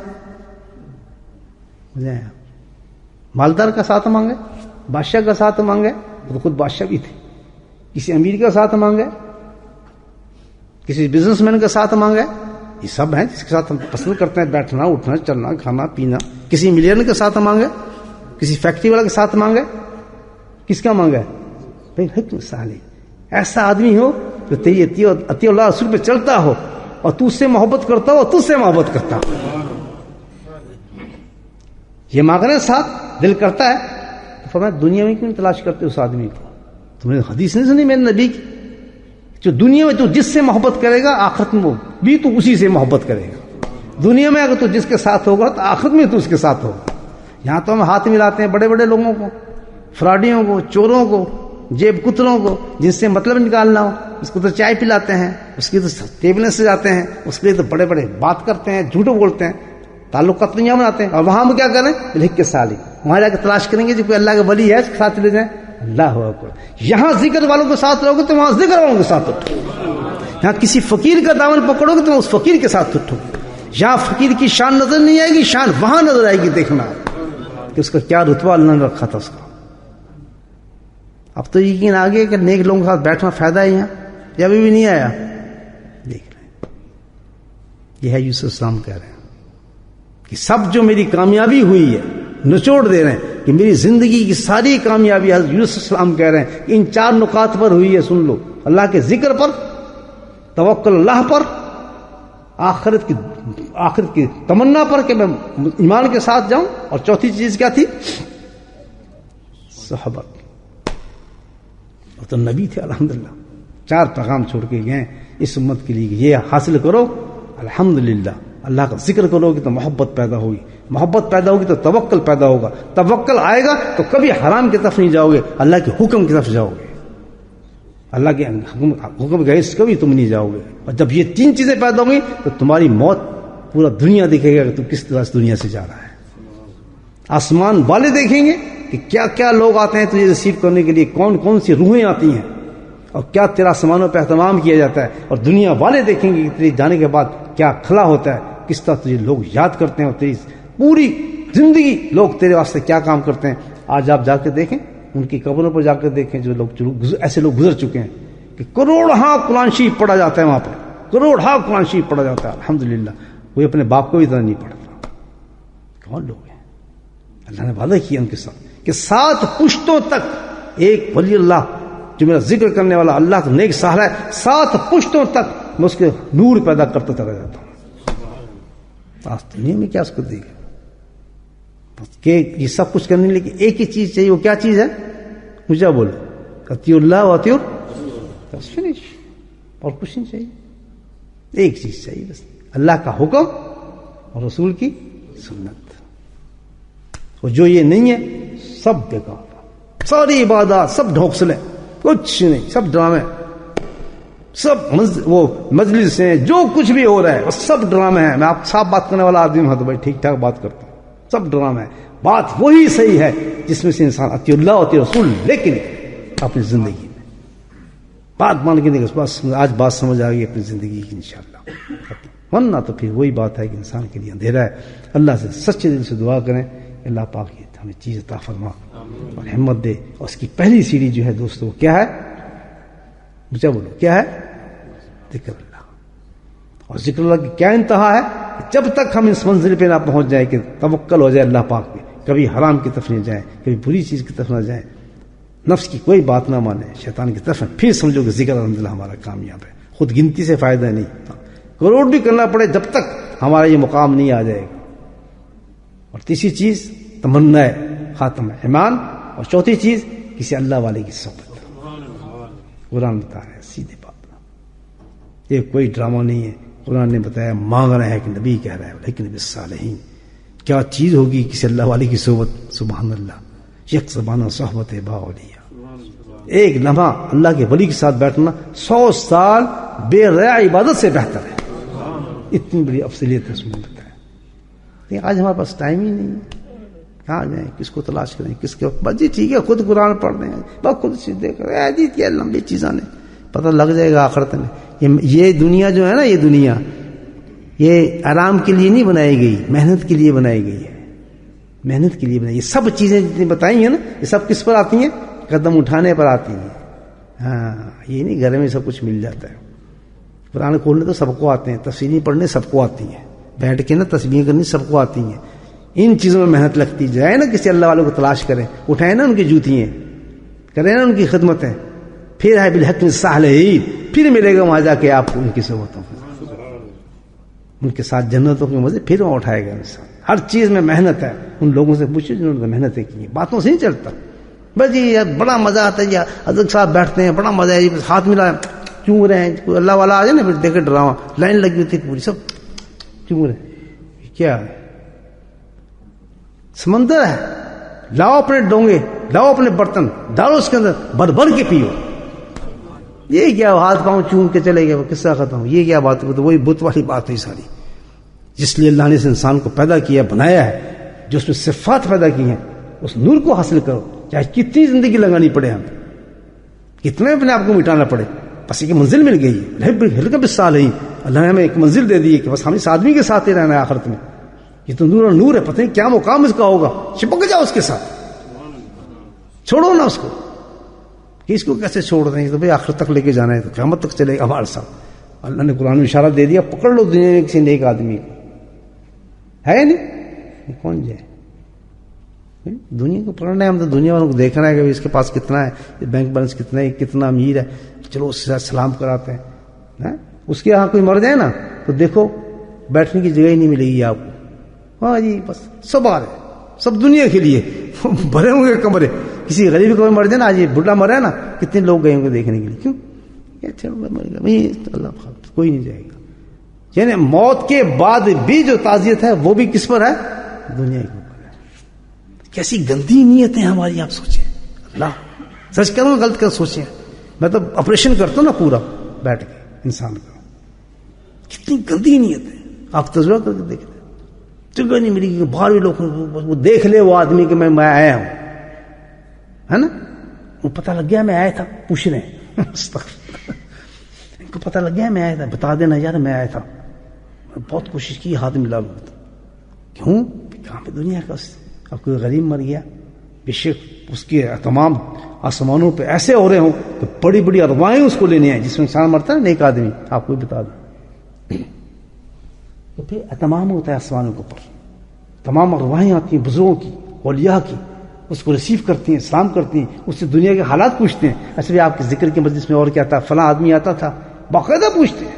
مالدار کا ساتھ مانگے، بادشاہ کا ساتھ مانگے، تو خود بادشاہ بھی تھے. کسی امیر کا ساتھ مانگے، کسی بزنس مین کا ساتھ مانگے، یہ سب ہیں جس کے ساتھ ہم پسند کرتے ہیں بیٹھنا، اٹھنا، چلنا، کھانا پینا. کسی ملین کے ساتھ مانگے، کسی فیکٹری والے کے ساتھ مانگے، کس کا مانگے؟ بھائی حکم صالح، ایسا آدمی ہو جو تیری اطیع اللہ رسول پہ چلتا ہو اور تو اس سے محبت کرتا ہو اور تجھ سے محبت کرتا ہو. یہ مانگنے ساتھ دل کرتا ہے تو فرمایا دنیا میں کیوں تلاش کرتے اس آدمی کو؟ تم نے حدیث نہیں سنی میرے نبی کی؟ جو دنیا میں تو جس سے محبت کرے گا آخرت میں بھی تو اسی سے محبت کرے گا. دنیا میں اگر تو جس کے ساتھ ہوگا تو آخرت میں تو اس کے ساتھ ہوگا. یہاں تو ہم ہاتھ ملاتے ہیں بڑے بڑے لوگوں کو، فراڈیوں کو، چوروں کو، جیب کتروں کو، جن سے مطلب نکالنا ہو، اس کو تو چائے پلاتے ہیں، اس کی تو ٹیبلیں سے جاتے ہیں، اس کے لیے تو بڑے بڑے بات کرتے ہیں، جھوٹ بولتے ہیں، تعلقات دنیا بناتے ہیں. اور وہاں ہم کیا کریں؟ لکھ کے سالی وہاں جا کے تلاش کریں گے جو کوئی اللہ کا ولی ہے اس کے ساتھ چلے جائیں. اللہ اکبر. یہاں ذکر والوں کے ساتھ رہو گے تو وہاں ذکر والوں کے ساتھ اٹھو. یہاں کسی فقیر کا دامن پکڑو گے تو اس فقیر کے ساتھ اٹھو. یہاں فقیر کی شان نظر نہیں آئے گی، شان وہاں نظر آئے گی. دیکھنا کہ اس کا کیا رتبہ اللہ نے رکھا تھا اس کا. اب تو یقین آگے کہ نیک لوگوں کے ساتھ بیٹھنا فائدہ ہے یہاں، یا ابھی بھی نہیں آیا؟ دیکھ رہے ہیں. یہ ہے یوسف السلام کہہ رہے ہیں کہ سب جو میری کامیابی ہوئی ہے، نچوڑ دے رہے ہیں کہ میری زندگی کی ساری کامیابی حضرت یوسف السلام کہہ رہے ہیں ان 4 نقاط پر ہوئی ہے. سن لو، اللہ کے ذکر پر، توکل اللہ پر، آخرت کی تمنا پر کہ میں ایمان کے ساتھ جاؤں، اور چوتھی چیز کیا تھی؟ صحبت. وہ تو نبی تھے الحمدللہ. 4 پیغام چھوڑ کے گئے اس امت کے لیے کہ یہ حاصل کرو. الحمدللہ اللہ کا ذکر کرو گے تو محبت پیدا ہوگی، محبت پیدا ہوگی تو توکل پیدا ہوگا، توکل آئے گا تو کبھی حرام کی طرف نہیں جاؤ گے، اللہ کے حکم کی طرف جاؤ گے، اللہ کے حکم گئے کبھی تم نہیں جاؤ گے۔ اور جب یہ تین چیزیں پیدا ہوں گی تو تمہاری موت پورا دنیا دیکھے گا کہ تم کس طرح سے دنیا سے جا رہا ہے۔ آسمان والے دیکھیں گے کہ کیا کیا لوگ آتے ہیں تجھے ریسیو کرنے کے لیے، کون کون سی روحیں آتی ہیں اور کیا تیرا آسمانوں پہ اہتمام کیا جاتا ہے، اور دنیا والے دیکھیں گے کہ تیرے جانے کے بعد کیا کھلا ہوتا ہے، کس طرح تجھے لوگ یاد کرتے ہیں اور تیری پوری زندگی لوگ تیرے واسطے کیا کام کرتے ہیں۔ آج آپ جا کے دیکھیں، ان کی قبروں پر جا کر دیکھیں، جو لوگ ایسے لوگ گزر چکے ہیں کہ کروڑ قرآن شریف پڑھا جاتا ہے وہاں پر، کروڑ قرآن شریف پڑھا جاتا ہے، الحمدللہ وہ اپنے باپ کو بھی اتنا نہیں پڑھتا۔ کون لوگ ہیں؟ اللہ نے وعدہ کیا ان کے ساتھ کہ 7 پشتوں تک ایک ولی اللہ جو میرا ذکر کرنے والا اللہ کا نیک سہارا ہے، 7 پشتوں تک میں اس کے نور پیدا کرتا چلا جاتا ہوں۔ آج دنیا میں کیا اس کو دے گا کہ یہ سب کچھ کرنے لیکن ایک ہی چیز چاہیے، وہ کیا چیز ہے؟ مجھے بولو، اطیع اللہ و اطیع بس فنش، اور کچھ نہیں چاہیے، ایک چیز چاہیے بس، اللہ کا حکم اور رسول کی سنت۔ اور جو یہ نہیں ہے سب بیکار، ساری عبادات سب ڈھوکسلے، کچھ نہیں، سب ڈرامے، سب وہ مجلس ہیں، جو کچھ بھی ہو رہا ہے وہ سب ڈرامے ہیں۔ میں آپ صاف بات کرنے والا آدمی ہوں تو بھائی ٹھیک ٹھاک بات کرتا ہوں، سب ڈرامے ہیں۔ بات وہی صحیح ہے جس میں سے انسان اطیع اللہ اطیع رسول لیکن اپنی زندگی میں بات مان کے نہیں، بس آج بات سمجھ آ گئی اپنی زندگی کی انشاءاللہ، ورنہ تو پھر وہی بات ہے کہ انسان کے لیے اندھیرا ہے۔ اللہ سے سچے دل سے دعا کریں، اللہ پاک ہمیں چیز عطا فرما اور ہمت دے۔ اور اس کی پہلی سیڑھی جو ہے دوستو کیا ہے؟ مجھے بولو کیا ہے؟ ذکر اللہ۔ اور ذکر اللہ کی کیا انتہا ہے؟ جب تک ہم اس منزل پہ نہ پہنچ جائیں کہ توکل ہو جائے اللہ پاک پہ، کبھی حرام کی طرف نہ جائیں، کبھی بری چیز کی طرف نہ جائیں، نفس کی کوئی بات نہ مانے، شیطان کی طرف پھر سمجھو کہ ذکر الحمدللہ ہمارا کامیاب ہے۔ خود گنتی سے فائدہ نہیں، کروڑ بھی کرنا پڑے جب تک ہمارا یہ مقام نہیں آ جائے گا۔ اور تیسری چیز تمنا ہے، خاتم ایمان، اور چوتھی چیز کسی اللہ والے کی صحبت۔ قرآن بتا رہا ہے سیدھے بات، یہ کوئی ڈرامہ نہیں ہے۔ قرآن نے بتایا، مانگ رہے ہیں کہ نبی کہہ رہا ہے لیکن بالصالحین، کیا چیز ہوگی کسی اللہ والے کی صحبت؟ سبحان اللہ، یک زبانہ صحبت با اولیاء، ایک لمحہ اللہ کے ولی کے ساتھ بیٹھنا 100 سال بے ریا عبادت سے بہتر ہے۔ اتنی بڑی افضلیت ہے اس میں بتایا۔ لیکن آج ہمارے پاس ٹائم ہی نہیں ہے، کہاں جائیں، کس کو تلاش کریں، کس کے بس جی ٹھیک ہے خود قرآن پڑھ رہے ہیں، بس خود سیدھے کر جی کیا لمبی چیزاں نے پتہ لگ جائے گا آخرت میں۔ یہ دنیا جو ہے نا، یہ دنیا یہ آرام کے لیے نہیں بنائی گئی، محنت کے لیے بنائی گئی ہے، محنت کے لیے بنائی۔ یہ سب چیزیں جتنی بتائی ہیں نا، یہ سب کس پر آتی ہیں؟ قدم اٹھانے پر آتی ہیں۔ ہاں، یہ نہیں گھر میں سب کچھ مل جاتا ہے۔ قرآن کھولنے تو سب کو آتے ہیں، تفسیریں پڑھنے سب کو آتی ہیں، بیٹھ کے نا تسبیح کرنی سب کو آتی ہیں۔ ان چیزوں میں محنت لگتی جائے نا، کسی اللہ والوں کو تلاش کریں، اٹھائیں نا ان کی جوتیاں، کریں نا ان کی خدمتیں، پھر ہے بالحق الصالحین، پھر ملے گا وہاں جا کے آپ کو ان کی صحبتوں کو، ان کے ساتھ جنتوں کے مزے پھر وہاں اٹھائے گا انسان۔ ہر چیز میں محنت ہے، ان لوگوں سے پوچھو جنہوں نے محنتیں کی ہیں، باتوں سے نہیں چلتا۔ بس جی بڑا مزہ آتا ہے جی، حضرت صاحب بیٹھتے ہیں بڑا مزہ ہے جی، ہاتھ ملا چوم رہے ہیں، کوئی اللہ والا آ جائے نا پھر دیکھے ڈراما، لائن لگی ہوتی پوری، سب چوم رہے ہیں۔ کیا ہے؟ سمندر ہے، لاؤ اپنے ڈونگے، لاؤ اپنے برتن، ڈالو اس کے اندر، بھر بھر کے پیو۔ یہ کیا ہاتھ پاؤں چوم کے چلے گئے، وہ قصہ ختم۔ یہ کیا بات ہے؟ تو وہی بت والی بات ہے ساری، جس لیے اللہ نے اس انسان کو پیدا کیا، بنایا ہے، جو اس میں صفات پیدا کی ہیں، اس نور کو حاصل کرو، چاہے کتنی زندگی لگانی پڑے، ہم کتنے اپنے آپ کو مٹانا پڑے، بس ایک منزل مل گئی ہے۔ ہلکا بالصالحین، اللہ نے ہمیں ایک منزل دے دی ہے کہ بس ہم اس آدمی کے ساتھ ہی رہنا ہے آخرت میں۔ یہ تو نور اور نور ہے، پتہ نہیں کیا مقام اس کا ہوگا، چپک جاؤ اس کے ساتھ، چھوڑو نا اس کو، کہ اس کو کیسے چھوڑ دیں گے؟ تو بھائی آخرت تک لے کے جانا ہے، تو قیامت تک چلے گا ہمارے ساتھ۔ اللہ نے قرآن میں اشارہ دے دیا، پکڑ لو دنیا میں کسی نیک آدمی کو، ہے نہیں کون جائے دنیا کو پکڑنا ہے؟ ہم تو دنیا والوں کو دیکھنا ہے کہ اس کے پاس کتنا ہے، بینک بیلنس کتنا ہے، کتنا امیر ہے، چلو اس سے سلام کراتے ہیں۔ اس کے یہاں کوئی مر جائے نا تو دیکھو بیٹھنے کی جگہ ہی نہیں ملے گی آپ کو۔ ہاں جی بس سب آ رہے، سب دنیا کے لیے بھرے ہوں گے کمرے۔ کسی غریب کو مر جائے نا، آج یہ بڈھا مرا ہے نا، کتنے لوگ گئے ہوں گے دیکھنے کے لیے، کیوں؟ اللہ کوئی نہیں جائے گا یعنی موت کے بعد بھی جو تعزیت ہے وہ بھی کس پر ہے؟ دنیا کے اوپر ہے. کیسی گندی نیتیں ہماری، آپ سوچیں. اللہ سچ کروں غلط کر سوچیں. میں تو آپریشن کرتا ہوں نا پورا بیٹھ کے انسان کا، کتنی گندی نیت ہے. آپ تجربہ کر کے دیکھتے جگہ نہیں ملی کہ باہر بھی لوگ وہ دیکھ لے وہ آدمی کہ میں آیا ہوں، ہے نا. وہ پتہ لگ گیا میں آیا تھا، پوچھ رہے ہیں ان کو پتہ لگ گیا میں آیا تھا، بتا دینا یار میں آیا تھا. بہت کوشش کی ہاتھ ملا لوں. کیوں؟ کہاں پہ دنیا کا. اب کوئی غریب مر گیا، بے شک اس کے تمام آسمانوں پہ ایسے ہو رہے ہوں تو بڑی بڑی ارواحیں اس کو لینے آئیں. جس میں انسان مرتا ہے نا ایک آدمی، آپ کو بھی بتا دیں، تو پھر اہتمام ہوتا ہے آسمانوں کے اوپر. تمام ارواحیں آتی ہیں بزرگوں کی، اولیاء کی، اس کو ریسیو کرتی ہیں، سلام کرتی ہیں، اس سے دنیا کے حالات پوچھتے ہیں. ایسے بھی آپ کے ذکر کے مجلس میں اور کیا تھا، فلاں آدمی آتا تھا، باقاعدہ پوچھتے ہیں.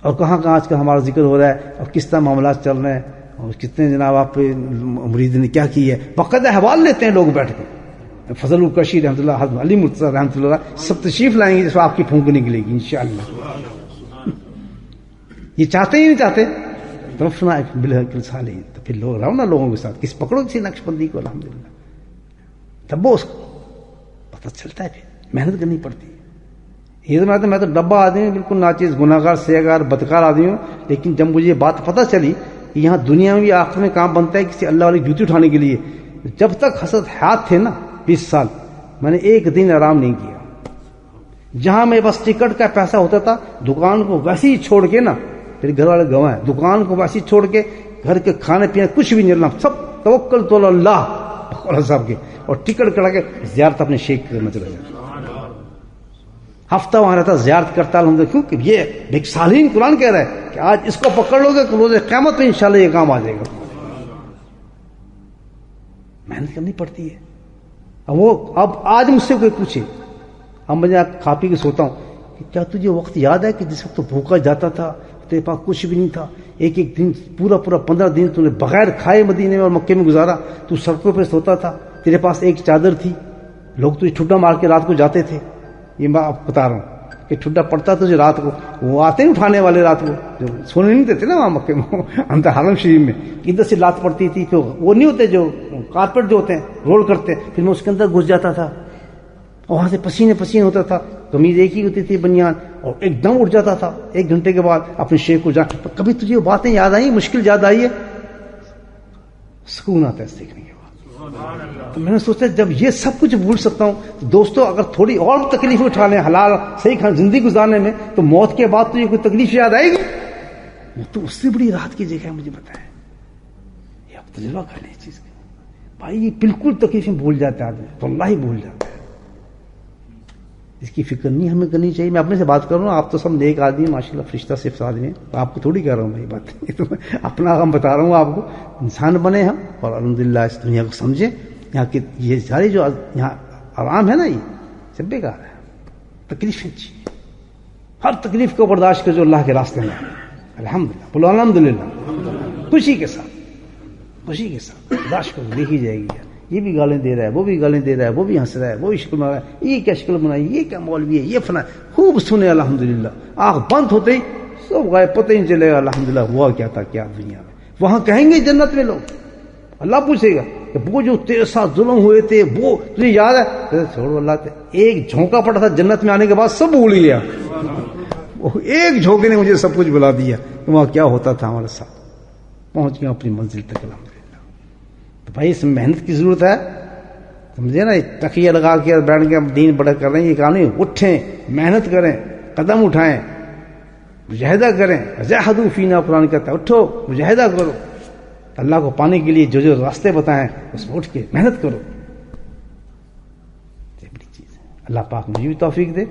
اور کہاں کہاں آج کا ہمارا ذکر ہو رہا ہے اور کس طرح معاملات چل رہے ہیں اور کتنے جناب آپ مرید نے کیا کی ہے، باقاعدہ حوال لیتے ہیں لوگ بیٹھ کے. فضل الکشی رحمۃ اللہ، حضرت علی مرتضیٰ رحمۃ اللہ سب تشریف لائیں گے جس میں آپ کی پھونک نکلے گی انشاءاللہ. یہ چاہتے ہی نہیں چاہتے طرفنا بالحق صالحین. تو پھر لوگ رہو نا لوگوں کے ساتھ، کس پکڑو کسی نقش بندی کو الحمدللہ، تب وہ اس کو پتہ چلتا ہے. پھر محنت کرنی پڑتی ہے. یہ تو میں تو ڈبہ آدمی ہوں، بالکل ناچیز، گناہگار، سیاگار، بدکار آدمی ہوں. لیکن جب مجھے یہ بات پتہ چلی کہ یہاں دنیا میں بھی آخر میں کام بنتا ہے کسی اللہ والی جوتی اٹھانے کے لیے. جب تک حضرت حیات تھے نا 20 سال، میں نے ایک دن آرام نہیں کیا. جہاں میں بس ٹکٹ کا پیسہ ہوتا تھا دکان کو ویسے ہی چھوڑ کے نا، پھر گھر والے گواہ ہیں، دکان کو ویسے ہی چھوڑ کے گھر کے کھانے پینے کچھ بھی نہیں رہنا، سب توکل تو اللہ صاحب کے، اور ٹکٹ کٹا کے زیارت اپنے شیخ کرنا چلا جاتا. ہفتہ وہاں رہتا، زیارت کرتا الحمدللہ. کیوں کہ یہ ایک صالحین قرآن کہہ رہا ہے کہ آج اس کو پکڑ لو گے کہ روز قیامت میں انشاءاللہ یہ کام آ جائے گا. محنت کرنی پڑتی ہے. اب آج مجھ سے کوئی پوچھے، اب میں کھا پی کے سوتا ہوں کہ کیا تجھے وقت یاد ہے کہ جس وقت تو بھوکا جاتا تھا، تیرے پاس کچھ بھی نہیں تھا، ایک دن پورا 15 دن تو نے بغیر کھائے مدینے میں اور مکے میں گزارا، تو سڑکوں پہ سوتا تھا، تیرے پاس ایک چادر تھی، لوگ تجھے ٹھڈا مار کے رات کو جاتے تھے. یہ میں آپ بتا رہا ہوں کہ ٹھڈا پڑتا تجھے رات کو، وہ آتے ہیں اٹھانے والے رات کو، جو سونے نہیں دیتے نا وہاں مکے میں اندر حرم شریف میں، ادھر سے لات پڑتی تھی. تو وہ نہیں ہوتے جو کارپیٹ جو ہوتے ہیں رول کرتے، پھر میں اس کے اندر گھس جاتا تھا، وہاں سے پسینے ہوتا تھا، قمیض ایک ہی ہوتی تھی بنیان، اور ایک دم اٹھ جاتا تھا 1 گھنٹے کے بعد اپنے شیخ کو جا. کبھی تجھے وہ باتیں یاد آئی، مشکل یاد آئی ہے؟ سکون آتا ہے سیکھنے کے بعد. تو میں نے سوچا جب یہ سب کچھ بھول سکتا ہوں، دوستوں اگر تھوڑی اور تکلیف اٹھا لیں حلال صحیح زندگی گزارنے میں، تو موت کے بعد تو یہ کوئی تکلیف یاد آئے گی؟ تو اس سے بڑی راحت کی جگہ ہے. مجھے بتائیں، یہ آپ تجربہ کر لیں اس چیز کا. بھائی یہ بالکل تکلیفیں بھول جاتا ہے آدمی، واللہ بھول جاتا ہے. اس کی فکر نہیں ہمیں کرنی چاہیے. میں اپنے سے بات کر رہا ہوں، آپ تو سب نیک آدمی ہیں ماشاء اللہ، فرشتہ صرف آدمی ہیں، آپ کو تھوڑی کہہ رہا ہوں میں یہ بات اپنا ہم بتا رہا ہوں آپ کو. انسان بنے ہم اور الحمدللہ اس دنیا کو سمجھیں. یہاں کی یہ ساری جو یہاں آرام ہے نا، یہ سب بیکار ہے. تکلیفیں چاہیے، ہر تکلیف کو برداشت کر جو اللہ کے راستے میں الحمدللہ، بولو الحمدللہ، خوشی کے ساتھ برداشت کرو. دیکھی جائے گی یہ بھی گالیں دے رہا ہے، وہ بھی گالیں دے رہا ہے، وہ بھی ہنس رہا ہے، وہ بھی شکل بنا رہا ہے، یہ کیا شکل بنائی، یہ کیا مولوی ہے، یہ فلاں. خوب سنے الحمدللہ. آنکھ بند ہوتے ہی سب غائب، پتہ ہی نہیں چلے گا الحمدللہ ہوا کیا تھا کیا دنیا میں. وہاں کہیں گے جنت میں لوگ، اللہ پوچھے گا کہ وہ جو تیرے ساتھ ظلم ہوئے تھے وہ تجھے یاد ہے؟ چھوڑو اللہ، ایک جھونکا پڑا تھا جنت میں آنے کے بعد سب بھول گیا. وہ ایک جھونکے نے مجھے سب کچھ بلا دیا کہ وہاں کیا ہوتا تھا ہمارے ساتھ. پہنچ گیا اپنی منزل تک الحمدللہ. تو بھائی اس میں محنت کی ضرورت ہے، سمجھے نا. تکیہ لگا کے بیٹھ کے ہم دین بڑا کر رہے ہیں، یہ کہا نہیں. اٹھیں، محنت کریں، قدم اٹھائیں، مجاہدہ کریں. جاہدوا فینا قرآن کہتا ہے، اٹھو مجاہدہ کرو. اللہ کو پانے کے لیے جو جو راستے بتائیں اس میں اٹھ کے محنت کرو. یہ بڑی چیز ہے. اللہ پاک مجھے بھی توفیق دے.